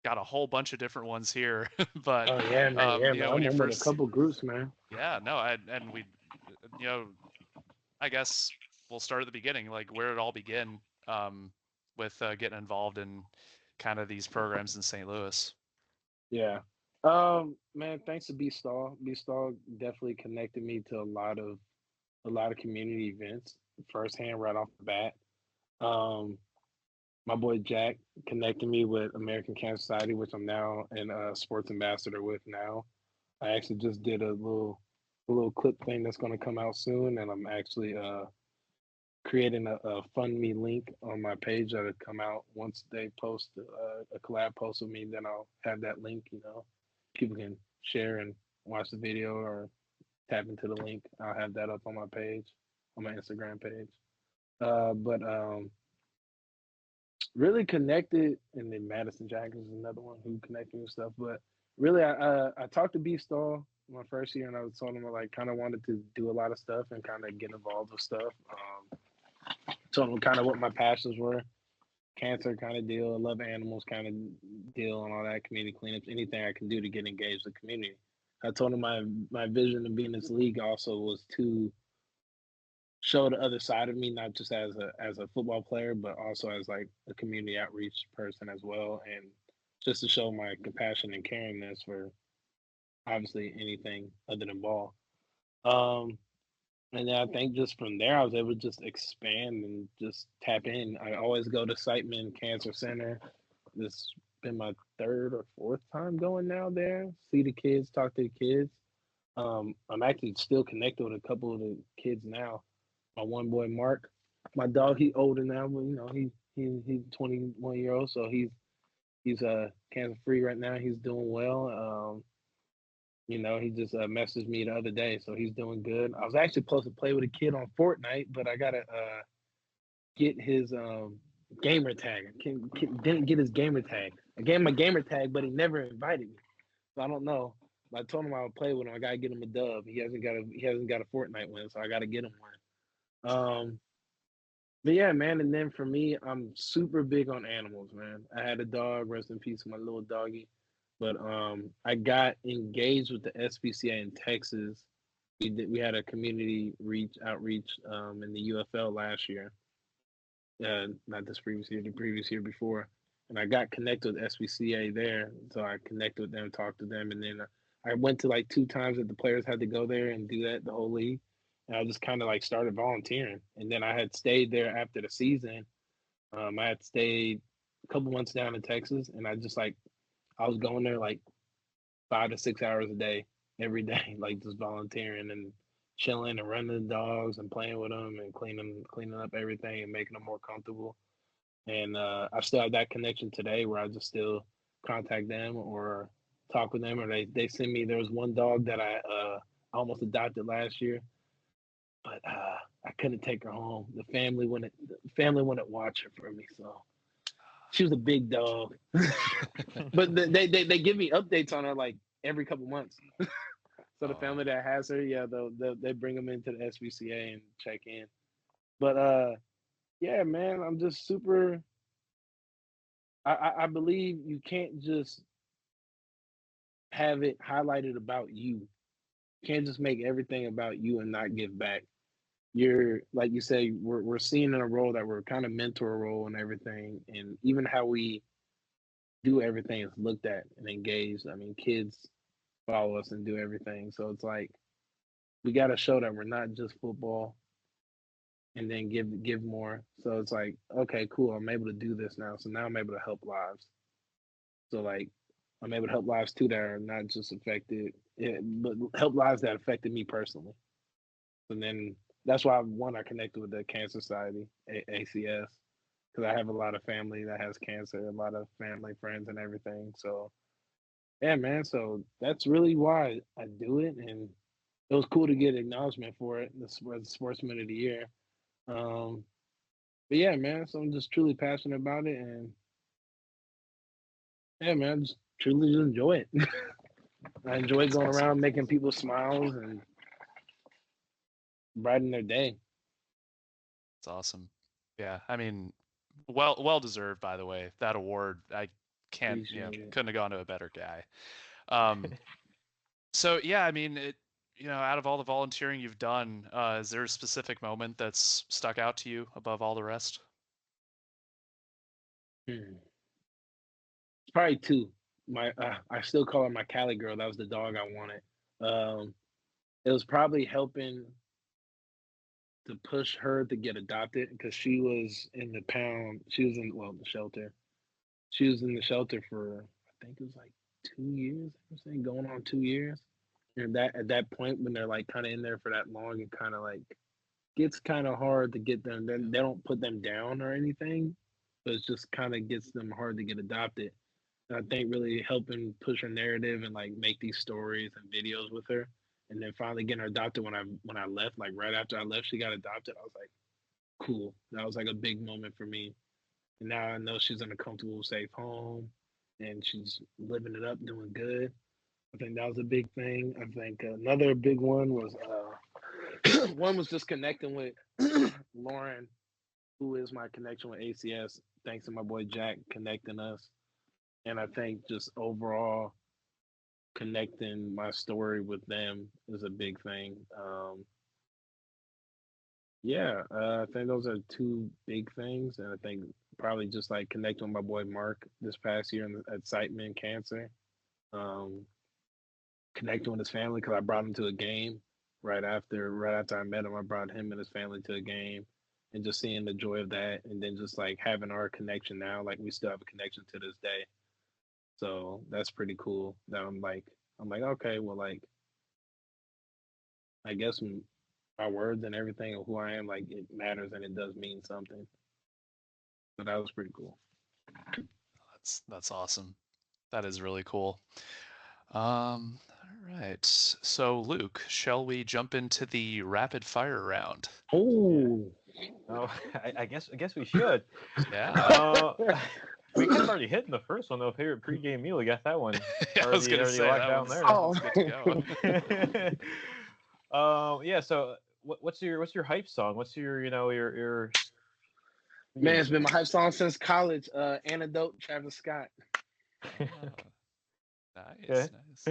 got a whole bunch of different ones here, but Oh yeah, man. when I'm you with a first, couple groups, man. yeah, no, and we, you know, I guess we'll start at the beginning, like where did it all begin, with getting involved in kind of these programs in St. Louis. Yeah. Man, thanks to B-Stall. B-Stall definitely connected me to a lot of community events firsthand right off the bat. Um, my boy Jack connected me with American Cancer Society, which I'm now a sports ambassador with now. I actually just did a little clip thing that's going to come out soon, and I'm actually creating a fund me link on my page that'll come out once they post a collab post with me. Then I'll have that link. People can share and watch the video or tap into the link. I'll have that up on my page, on my Instagram page. But really connected, and then Madison Jackson is another one who connected me with stuff. But really, I talked to B Stall my first year, and I was told him I kind of wanted to do a lot of stuff and kind of get involved with stuff. Told him kind of what my passions were, cancer kind of deal, love animals kind of deal, and all that, community cleanups, anything I can do to get engaged with the community. I told him my vision of being in this league also was to show the other side of me, not just as a football player, but also as like a community outreach person as well, and just to show my compassion and caringness for obviously anything other than ball. Um, and then I think just from there, I was able to just expand and just tap in. I always go to Siteman Cancer Center. This has been my third or fourth time going now there. See the kids, talk to the kids. I'm actually still connected with a couple of the kids now. My one boy Mark, my dog, he older now, but he's 21 year old, so he's cancer free right now. He's doing well. He just messaged me the other day, so he's doing good. I was actually supposed to play with a kid on Fortnite, but I gotta get his gamer tag. Didn't get his gamer tag. I gave him a gamer tag, but he never invited me, so I don't know. I told him I would play with him. I gotta get him a dub. He hasn't got a Fortnite win, so I gotta get him one. But yeah, man. And then for me, I'm super big on animals, man. I had a dog. Rest in peace, my little doggy. But I got engaged with the SPCA in Texas. We had a community outreach in the UFL last year, not this previous year, the previous year before, and I got connected with SPCA there. So I connected with them, talked to them, and then I went to like 2 times that the players had to go there and do that, the whole league, and I just kind of like started volunteering, and then I had stayed there after the season. I had stayed a couple months down in Texas, and I was going there like 5 to 6 hours a day, every day, like just volunteering and chilling and running the dogs and playing with them and cleaning up everything and making them more comfortable. And I still have that connection today where I just still contact them or talk with them, or they send me. There was one dog that I almost adopted last year, but I couldn't take her home. The family wouldn't watch her for me, so she was a big dog. But they give me updates on her like every couple months. So the family that has her, yeah, they bring them into the SVCA and check in. But yeah, man, I'm just super. I believe you can't just have it highlighted about you. You can't just make everything about you and not give back. You're like you say, we're seeing in a role that we're kind of mentor role and everything, and even how we do everything is looked at and engaged. I mean, kids follow us and do everything. So it's like we got to show that we're not just football, and then give more. So it's like, okay, cool. I'm able to do this now. So now I'm able to help lives. So like, I'm able to help lives too that are not just affected, but help lives that affected me personally. And then that's why I connected with the Cancer Society, ACS, because I have a lot of family that has cancer, a lot of family, friends, and everything. So yeah, man. So that's really why I do it, and it was cool to get acknowledgement for it. This was Sportsman of the Year. But yeah, man. So I'm just truly passionate about it, and yeah, man, just truly just enjoy it. I enjoy going around making people smiles and brightening their day. It's awesome. Yeah, I mean, well deserved, by the way. That award, I couldn't have gone to a better guy. So yeah, I mean, out of all the volunteering you've done, is there a specific moment that's stuck out to you above all the rest? It's probably two. I still call her my Cali girl. That was the dog I wanted. It was probably helping to push her to get adopted because she was in the pound. She was in the shelter. She was in the shelter for I think it was like 2 years. I'm saying going on 2 years. And that at that point when they're like kind of in there for that long, it kind of like gets kind of hard to get them. Then they don't put them down or anything, but it just kind of gets them hard to get adopted. And I think really helping push her narrative and like make these stories and videos with her, and then finally getting her adopted when I left, like right after I left, she got adopted. I was like, cool. That was like a big moment for me. And now I know she's in a comfortable, safe home, and she's living it up, doing good. I think that was a big thing. I think another big one was one was just connecting with Lauren, who is my connection with ACS. Thanks to my boy Jack connecting us, and I think just overall connecting my story with them is a big thing. I think those are two big things, and I think probably just like connecting with my boy Mark this past year at Sightman Cancer. Connecting with his family because I brought him to a game right after I met him. I brought him and his family to a game, and just seeing the joy of that, and then just like having our connection now, like we still have a connection to this day. So that's pretty cool. That I'm like okay, well, like I guess my words and everything of who I am, like it matters and it does mean something. So that was pretty cool. That's awesome. That is really cool. All right. So Luke, shall we jump into the rapid fire round? Oh, I guess we should. Yeah. We kind of already hit in the first one though. Favorite pregame meal, we got that one. I was gonna say that down one's, there. Oh, good to go. Yeah. So, what's your hype song? What's your your Man, it's been my hype song since college. Antidote, Travis Scott. Nice, nice.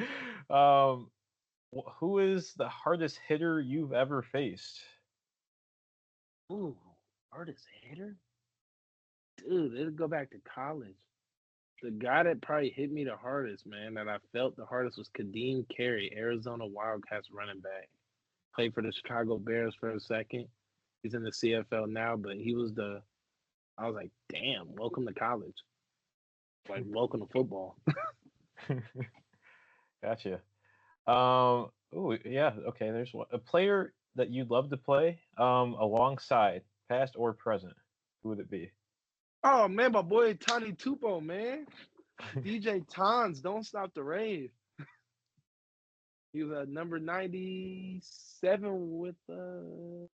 Who is the hardest hitter you've ever faced? Ooh, hardest hitter? Dude, it'll go back to college. The guy that probably hit me the hardest, man, that I felt the hardest was Kadeem Carey, Arizona Wildcats running back. Played for the Chicago Bears for a second. He's in the CFL now, but I was like, damn, welcome to college. Like, welcome to football. Gotcha. Oh yeah, okay. There's a player that you'd love to play alongside, past or present. Who would it be? Oh man, my boy Tony Tupo, man. DJ Tons, don't stop the rave. He was number 97 with no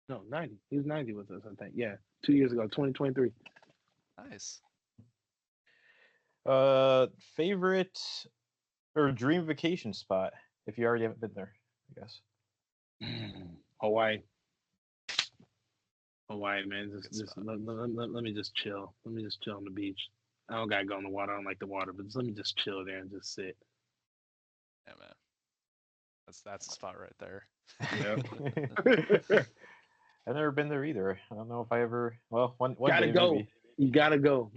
90. He was 90 with us, I think. Yeah, 2 years ago, 2023. Nice. Favorite or dream vacation spot if you already haven't been there, I guess. Hawaii, man. Just let me just chill. Let me just chill on the beach. I don't gotta go in the water. I don't like the water, but just let me just chill there and just sit. Yeah, man. That's the spot right there. Yep. I've never been there either. I don't know if I ever. Well, one gotta day go. Maybe. You gotta go.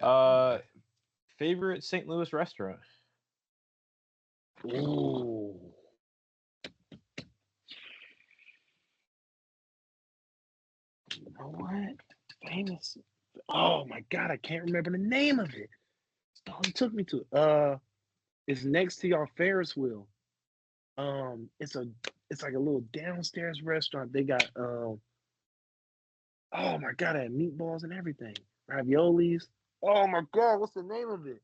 Oh, yeah. Favorite St. Louis restaurant? Ooh. You know what? Famous. Oh my god, I can't remember the name of it. He took me to it. It's next to your Ferris wheel. It's like a little downstairs restaurant. They got oh my god, I had meatballs and everything. Raviolis. Oh my god, what's the name of it?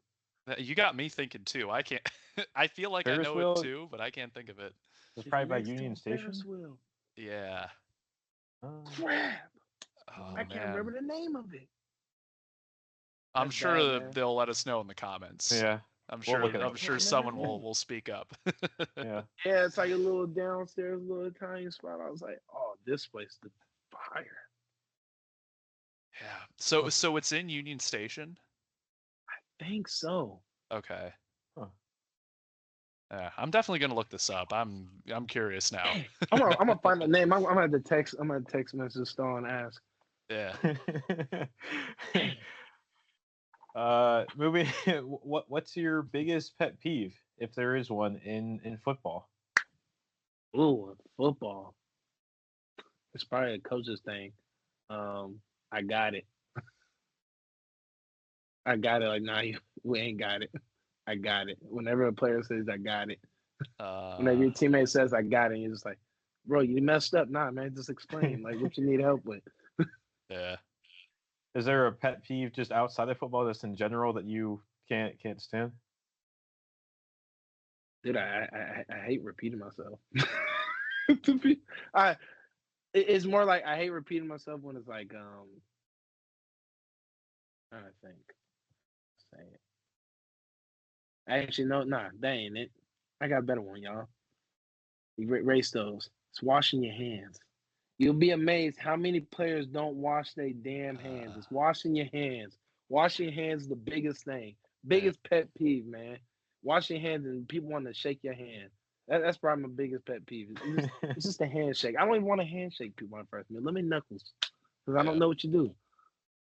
You got me thinking too. I can't. I feel like Ferris I know wheel? it too, but I can't think of it. It's probably by Union Station. Yeah. Crap. Oh, I can't remember the name of it. I'm sure they'll let us know in the comments. Yeah. I'm We'll sure. look it I'm up. sure someone will speak up. Yeah. Yeah, it's like a little downstairs, little Italian spot. I was like, oh, this place is fire. Yeah. So it's in Union Station. I think so. Okay. Huh. Yeah, I'm definitely gonna look this up. I'm curious now. I'm gonna find the name. I'm gonna have to text. I'm gonna text Mrs. Star and ask. Yeah. Moving. What's your biggest pet peeve, if there is one, in football? Ooh, football. It's probably a coach's thing. I got it. I got it. Like, nah, we ain't got it. I got it. Whenever a player says, I got it. Whenever your teammate says, I got it, you're just like, bro, you messed up. Nah, man, just explain. Like, what you need help with. Yeah. Is there a pet peeve just outside of football, just in general, that you can't stand? Dude, I hate repeating myself. It's more like I hate repeating myself when it's like, I think. Say it. Actually, no, nah, that ain't it. I got a better one, y'all. You race those. It's washing your hands. You'll be amazed how many players don't wash their damn hands. It's washing your hands. Washing your hands is the biggest thing. Biggest pet peeve, man. Washing your hands and people want to shake your hand. That's probably my biggest pet peeve. It's just a handshake. I don't even want to handshake people on first. Man, let me knuckles, because I don't know what you do.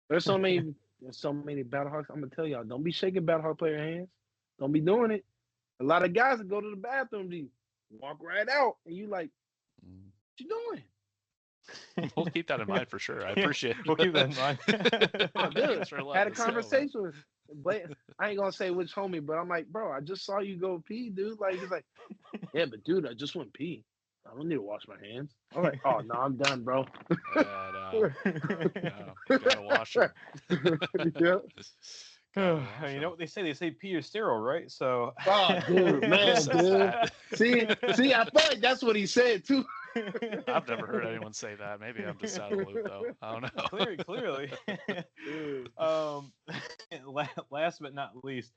There's so many Battlehawks. I'm gonna tell y'all, don't be shaking Battlehawk player hands. Don't be doing it. A lot of guys that go to the bathroom, you walk right out, and you like, what you doing? We'll keep that in mind for sure. I appreciate it. We'll keep that in mind. Oh, dude, had a conversation with Blake. I ain't gonna say which homie, but I'm like, bro, I just saw you go pee, dude. Like, he's like, yeah, but dude, I just went pee. I don't need to wash my hands. I'm like, oh no, I'm done, bro. No, gotta wash them. Yeah. You know what they say? They say pee is sterile, right? So. Oh, dude, man, dude. See, I feel like that's what he said too. I've never heard anyone say that. Maybe I'm just out of the loop, though. I don't know. Clearly. Last but not least,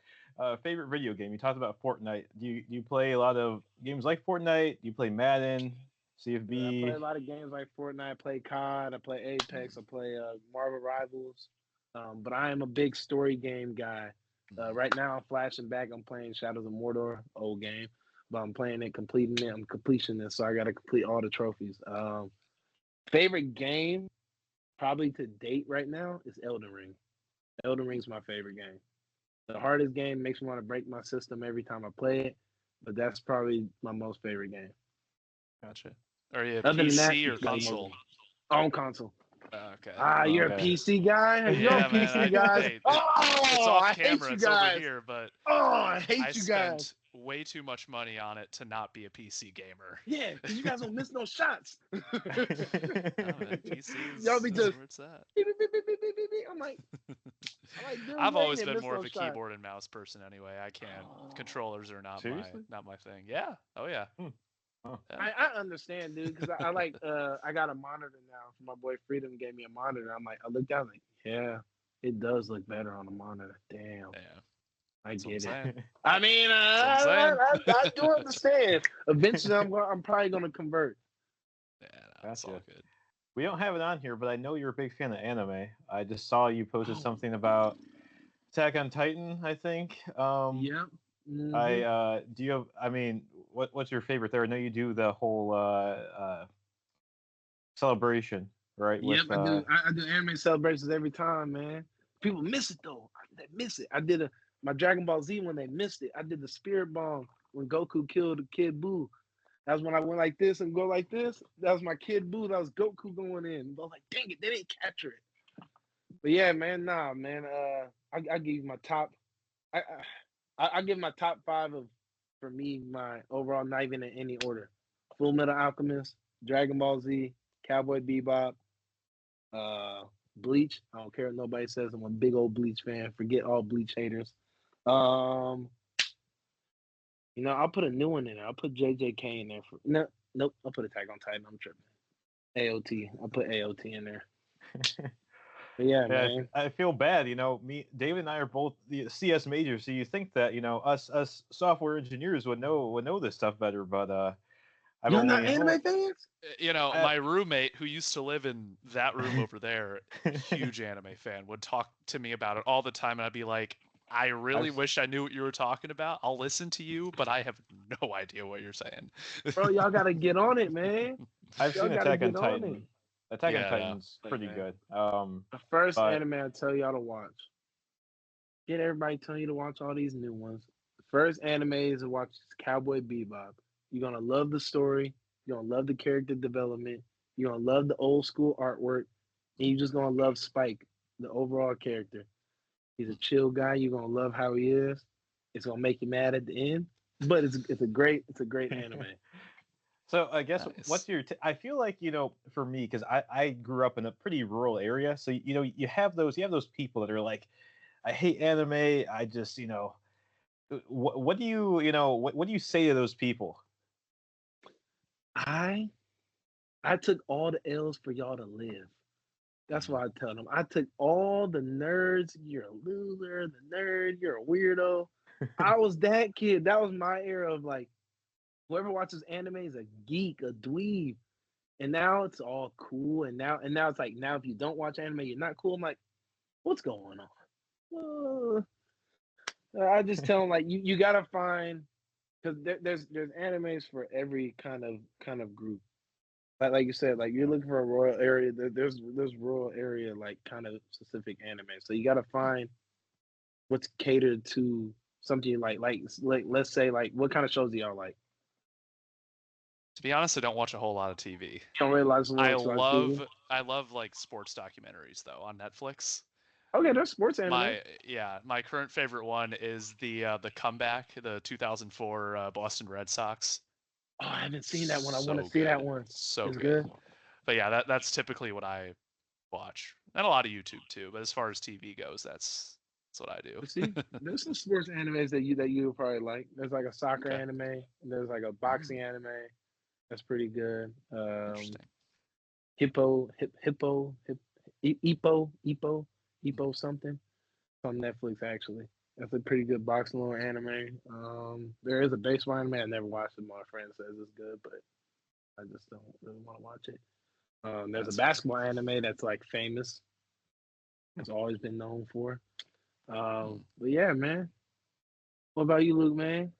favorite video game. You talked about Fortnite. Do you play a lot of games like Fortnite? Do you play Madden, CFB? Yeah, I play a lot of games like Fortnite. I play COD. I play Apex. I play Marvel Rivals. But I am a big story game guy. Right now, I'm flashing back. I'm playing Shadows of Mordor, old game, but I'm playing it, completing it. I'm completing this, so I got to complete all the trophies. Favorite game, probably to date right now, is Elden Ring. Elden Ring's my favorite game. The hardest game makes me want to break my system every time I play it, but that's probably my most favorite game. Gotcha. Are you a Other than PC that, or console? On console. Okay. You're a PC guy? You're a PC guy? Hey, oh, it's off I camera. hate you It's guys. over here, but I hate I you spent guys. way too much money on it to not be a PC gamer. Yeah, because you guys don't miss no shots. PCs, y'all be just where it's at. Beep, beep, beep, beep, beep, beep, beep. I'm like, dude, I've always you ain't been more miss of no a shot. keyboard and mouse person anyway. I can't. Controllers are not Seriously? my thing. Yeah. Oh yeah. Oh. Yeah. I understand, dude, because I like I got a monitor now. My boy Freedom gave me a monitor. I'm like, I looked down like, yeah, it does look better on a monitor. Damn. Yeah. I get it. I mean, I do understand. Eventually, I'm probably gonna convert. Yeah, that's all good. We don't have it on here, but I know you're a big fan of anime. I just saw you posted something about Attack on Titan, I think. Yep. Mm-hmm. Do you have? I mean, what's your favorite there? I know you do the whole celebration, right? Yep, I do. I do anime celebrations every time, man. People miss it though. They miss it. I did my Dragon Ball Z when they missed it. I did the Spirit Bomb when Goku killed Kid Buu. That was when I went like this and go like this. That was my Kid Buu. That was Goku going in. I was like, dang it, they didn't capture it. But yeah, man, I give you my top. I give my top 5 of, for me, my overall, not even in any order. Full Metal Alchemist, Dragon Ball Z, Cowboy Bebop, Bleach. I don't care what nobody says. I'm a big old Bleach fan. Forget all Bleach haters. I'll put a new one in there. I'll put JJK in there. Nope. I'll put Attack on Titan. I'm tripping. AOT. I'll put AOT in there. But yeah, Yeah, man. I feel bad. David and I are both the CS majors, so you think that us software engineers would know this stuff better, but I've You're not only anime fans? My roommate who used to live in that room over there, huge anime fan, would talk to me about it all the time, and I'd be like, I really wish I knew what you were talking about. I'll listen to you, but I have no idea what you're saying. Bro, y'all gotta get on it, man. I've Y'all seen gotta Attack on get on it. Titan. Attack on Yeah, no. Titan's pretty Man. good. The first but anime I tell y'all to watch. Get everybody telling you to watch all these new ones. The first anime is to watch Cowboy Bebop. You're gonna love the story. You're gonna love the character development. You're gonna love the old school artwork, and you're just gonna love Spike, the overall character. He's a chill guy. You're gonna love how he is. It's gonna make you mad at the end, but it's a great anime. So I guess Nice. what's your? I feel like for me, because I grew up in a pretty rural area, so you have those people that are like, I hate anime. I just what do what do you say to those people? I took all the L's for y'all to live. That's why I tell them. I took all the nerds. You're a loser. The nerd. You're a weirdo. I was that kid. That was my era of like, whoever watches anime is a geek, a dweeb. And now it's all cool. And now it's like, now if you don't watch anime, you're not cool. I'm like, what's going on? I just tell them like, you gotta find, because there's animes for every kind of group. Like you said, like you're looking for a rural area. There's rural area like kind of specific anime. So you got to find what's catered to something you like. Like let's say like what kind of shows do y'all like? To be honest, I don't watch a whole lot of TV. You don't realize I love like sports documentaries though on Netflix. Okay, there's sports anime. My current favorite one is the comeback, the 2004 Boston Red Sox. Oh, I haven't seen that one. I So want to see that good. one. So It's good. good. But yeah, that's typically what I watch, and a lot of YouTube too. But as far as TV goes, that's what I do. See, there's some sports animes that you would probably like. There's like a soccer Okay. anime. And there's like a boxing anime. That's pretty good. Interesting. Hippo something. It's on Netflix actually. That's a pretty good boxing little anime. There is a baseball anime. I never watched it. My friend says it's good, but I just don't really want to watch it. There's a basketball anime that's like famous. It's always been known for. But yeah, man. What about you, Luke, man?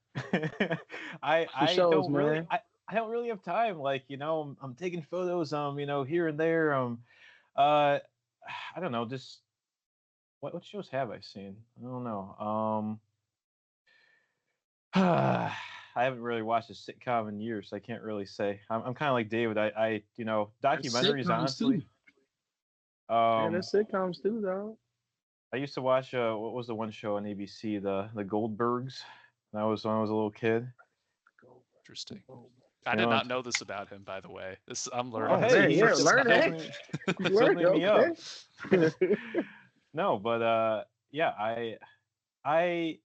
I shows, don't really man. I don't really have time. Like, I'm taking photos, here and there. I don't know, just what shows have I seen? I don't know. I haven't really watched a sitcom in years, so I can't really say. I'm kind of like David. I documentaries, honestly. Too. Yeah, there's sitcoms too, though. I used to watch what was the one show on ABC, the Goldbergs. That was when I was a little kid. Interesting. I did not know this about him, by the way. I'm learning. Oh, hey, yeah, learning. Me up. No, but yeah, I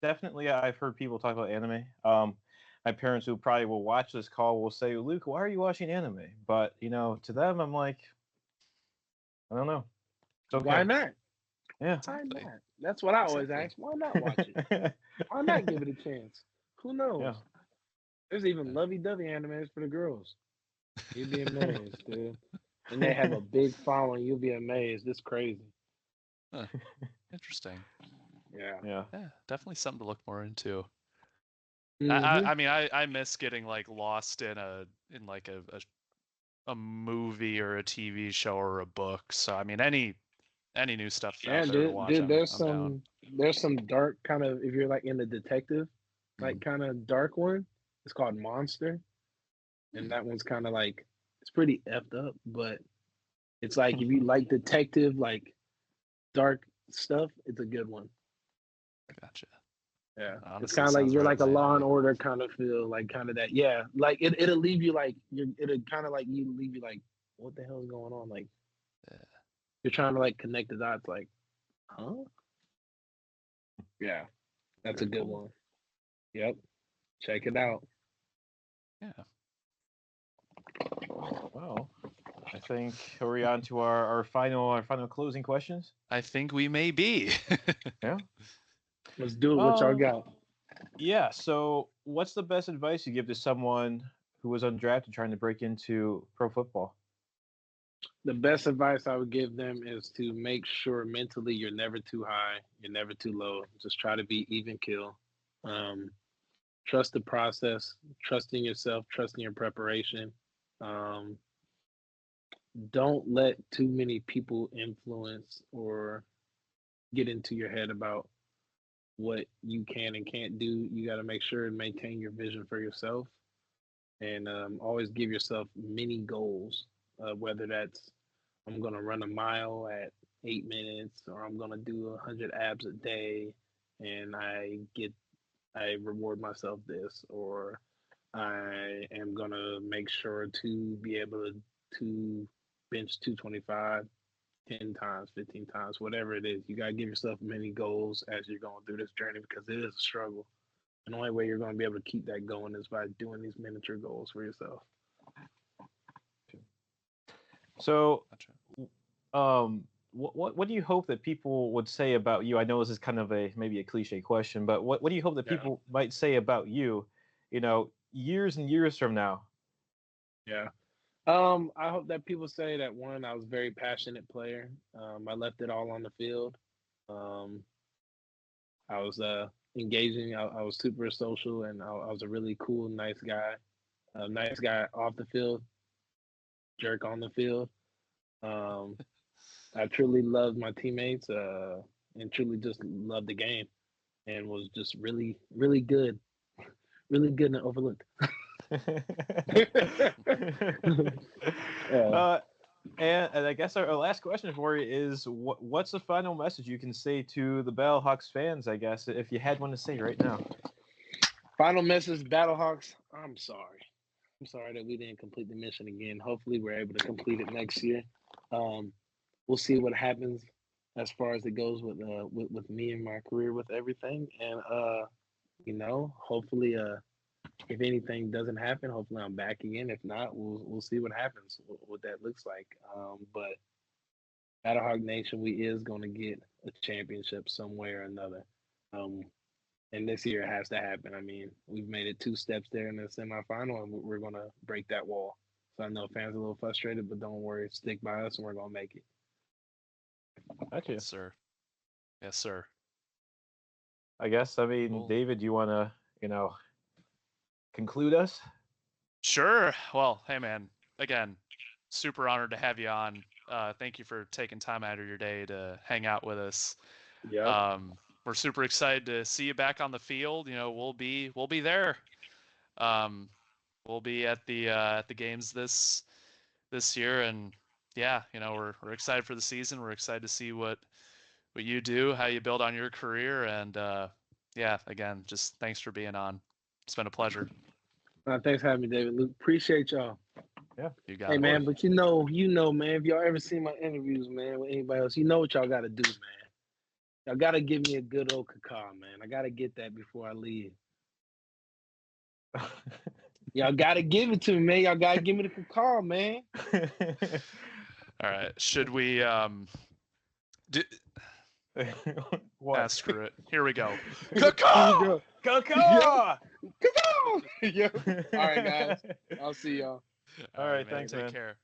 definitely I've heard people talk about anime. My parents, who probably will watch this call, will say, "Luke, why are you watching anime?" But to them, I'm like, I don't know. It's okay. Why not? Yeah. Why not? That's what I always ask. Why not watch it? Why not give it a chance? Who knows? Yeah. There's even lovey-dovey animes for the girls. You'd be amazed, dude. And they have a big following. You'll be amazed. It's crazy. Huh. Interesting. Yeah. Yeah, definitely something to look more into. Mm-hmm. I mean, I miss getting like lost in like a movie or a TV show or a book. So I mean, any new stuff out there to watch, dude. I'm down. There's some dark kind of, if you're like in the detective, like kind of dark one. It's called Monster, and that one's kind of like, it's pretty effed up, but it's like if you like detective, like dark stuff, it's a good one. Gotcha. Yeah, Honestly, it's kind of like sounds you're right like a up my Law and alley. Order kind of feel, like kind of that. Yeah, like it'll leave you like it'll kind of like leave you like, what the hell is going on? Like, you're trying to like connect the dots, like, huh? Yeah, that's Very a good cool. one. Yep, check it out. Yeah. Well, I think are we on to our final closing questions? I think we may be. Yeah. Let's do it. What y'all got? Yeah. So, what's the best advice you give to someone who was undrafted trying to break into pro football? The best advice I would give them is to make sure mentally you're never too high, you're never too low. Just try to be even kill. Trust the process, trust in yourself, trust in your preparation. Don't let too many people influence or get into your head about what you can and can't do. You got to make sure and maintain your vision for yourself, and always give yourself many goals, whether that's I'm going to run a mile at 8 minutes, or I'm going to do 100 abs a day, and I reward myself this, or I am going to make sure to be able to bench 225 10 times, 15 times, whatever it is. You got to give yourself many goals as you're going through this journey, because it is a struggle. And the only way you're going to be able to keep that going is by doing these miniature goals for yourself. So, what do you hope that people would say about you? I know this is kind of maybe a cliche question, but what do you hope that people might say about you, years and years from now? Yeah. I hope that people say that, one, I was a very passionate player. I left it all on the field. I was engaging. I was super social, and I was a really cool, nice guy. Nice guy off the field, jerk on the field. I truly loved my teammates, and truly just loved the game, and was just really, really good and overlooked. And I guess our last question for you is, what's the final message you can say to the Battlehawks fans, I guess, if you had one to say right now? Final message, Battlehawks, I'm sorry. I'm sorry that we didn't complete the mission again. Hopefully we're able to complete it next year. We'll see what happens as far as it goes with me and my career with everything. And, hopefully if anything doesn't happen, hopefully I'm back again. If not, we'll see what happens, what that looks like. But Battlehawk Nation, we is going to get a championship some way or another. And this year it has to happen. I mean, we've made it 2 steps there in the semifinal, and we're going to break that wall. So I know fans are a little frustrated, but don't worry. Stick by us, and we're going to make it. Gotcha. Yes, sir. Yes, sir. I guess, cool. David, you want to, conclude us? Sure. Well, hey, man, again, super honored to have you on. Thank you for taking time out of your day to hang out with us. Yeah. We're super excited to see you back on the field. We'll be there. We'll be at the games this year, and yeah, we're excited for the season. We're excited to see what you do, how you build on your career, and yeah, again, just thanks for being on. It's been a pleasure. Thanks for having me, David. Luke, appreciate y'all. Yeah, you got it. Hey, man, but you know, man, if y'all ever seen my interviews, man, with anybody else, you know what y'all got to do, man. Y'all got to give me a good old cacao, man. I got to get that before I leave. Y'all got to give it to me, man. Y'all got to give me the cacao, man. All right. Should we screw it. Here we go. Cacao! Cacao! Cacao! Yeah. All right, guys. I'll see y'all. All right, thanks, Take man. care.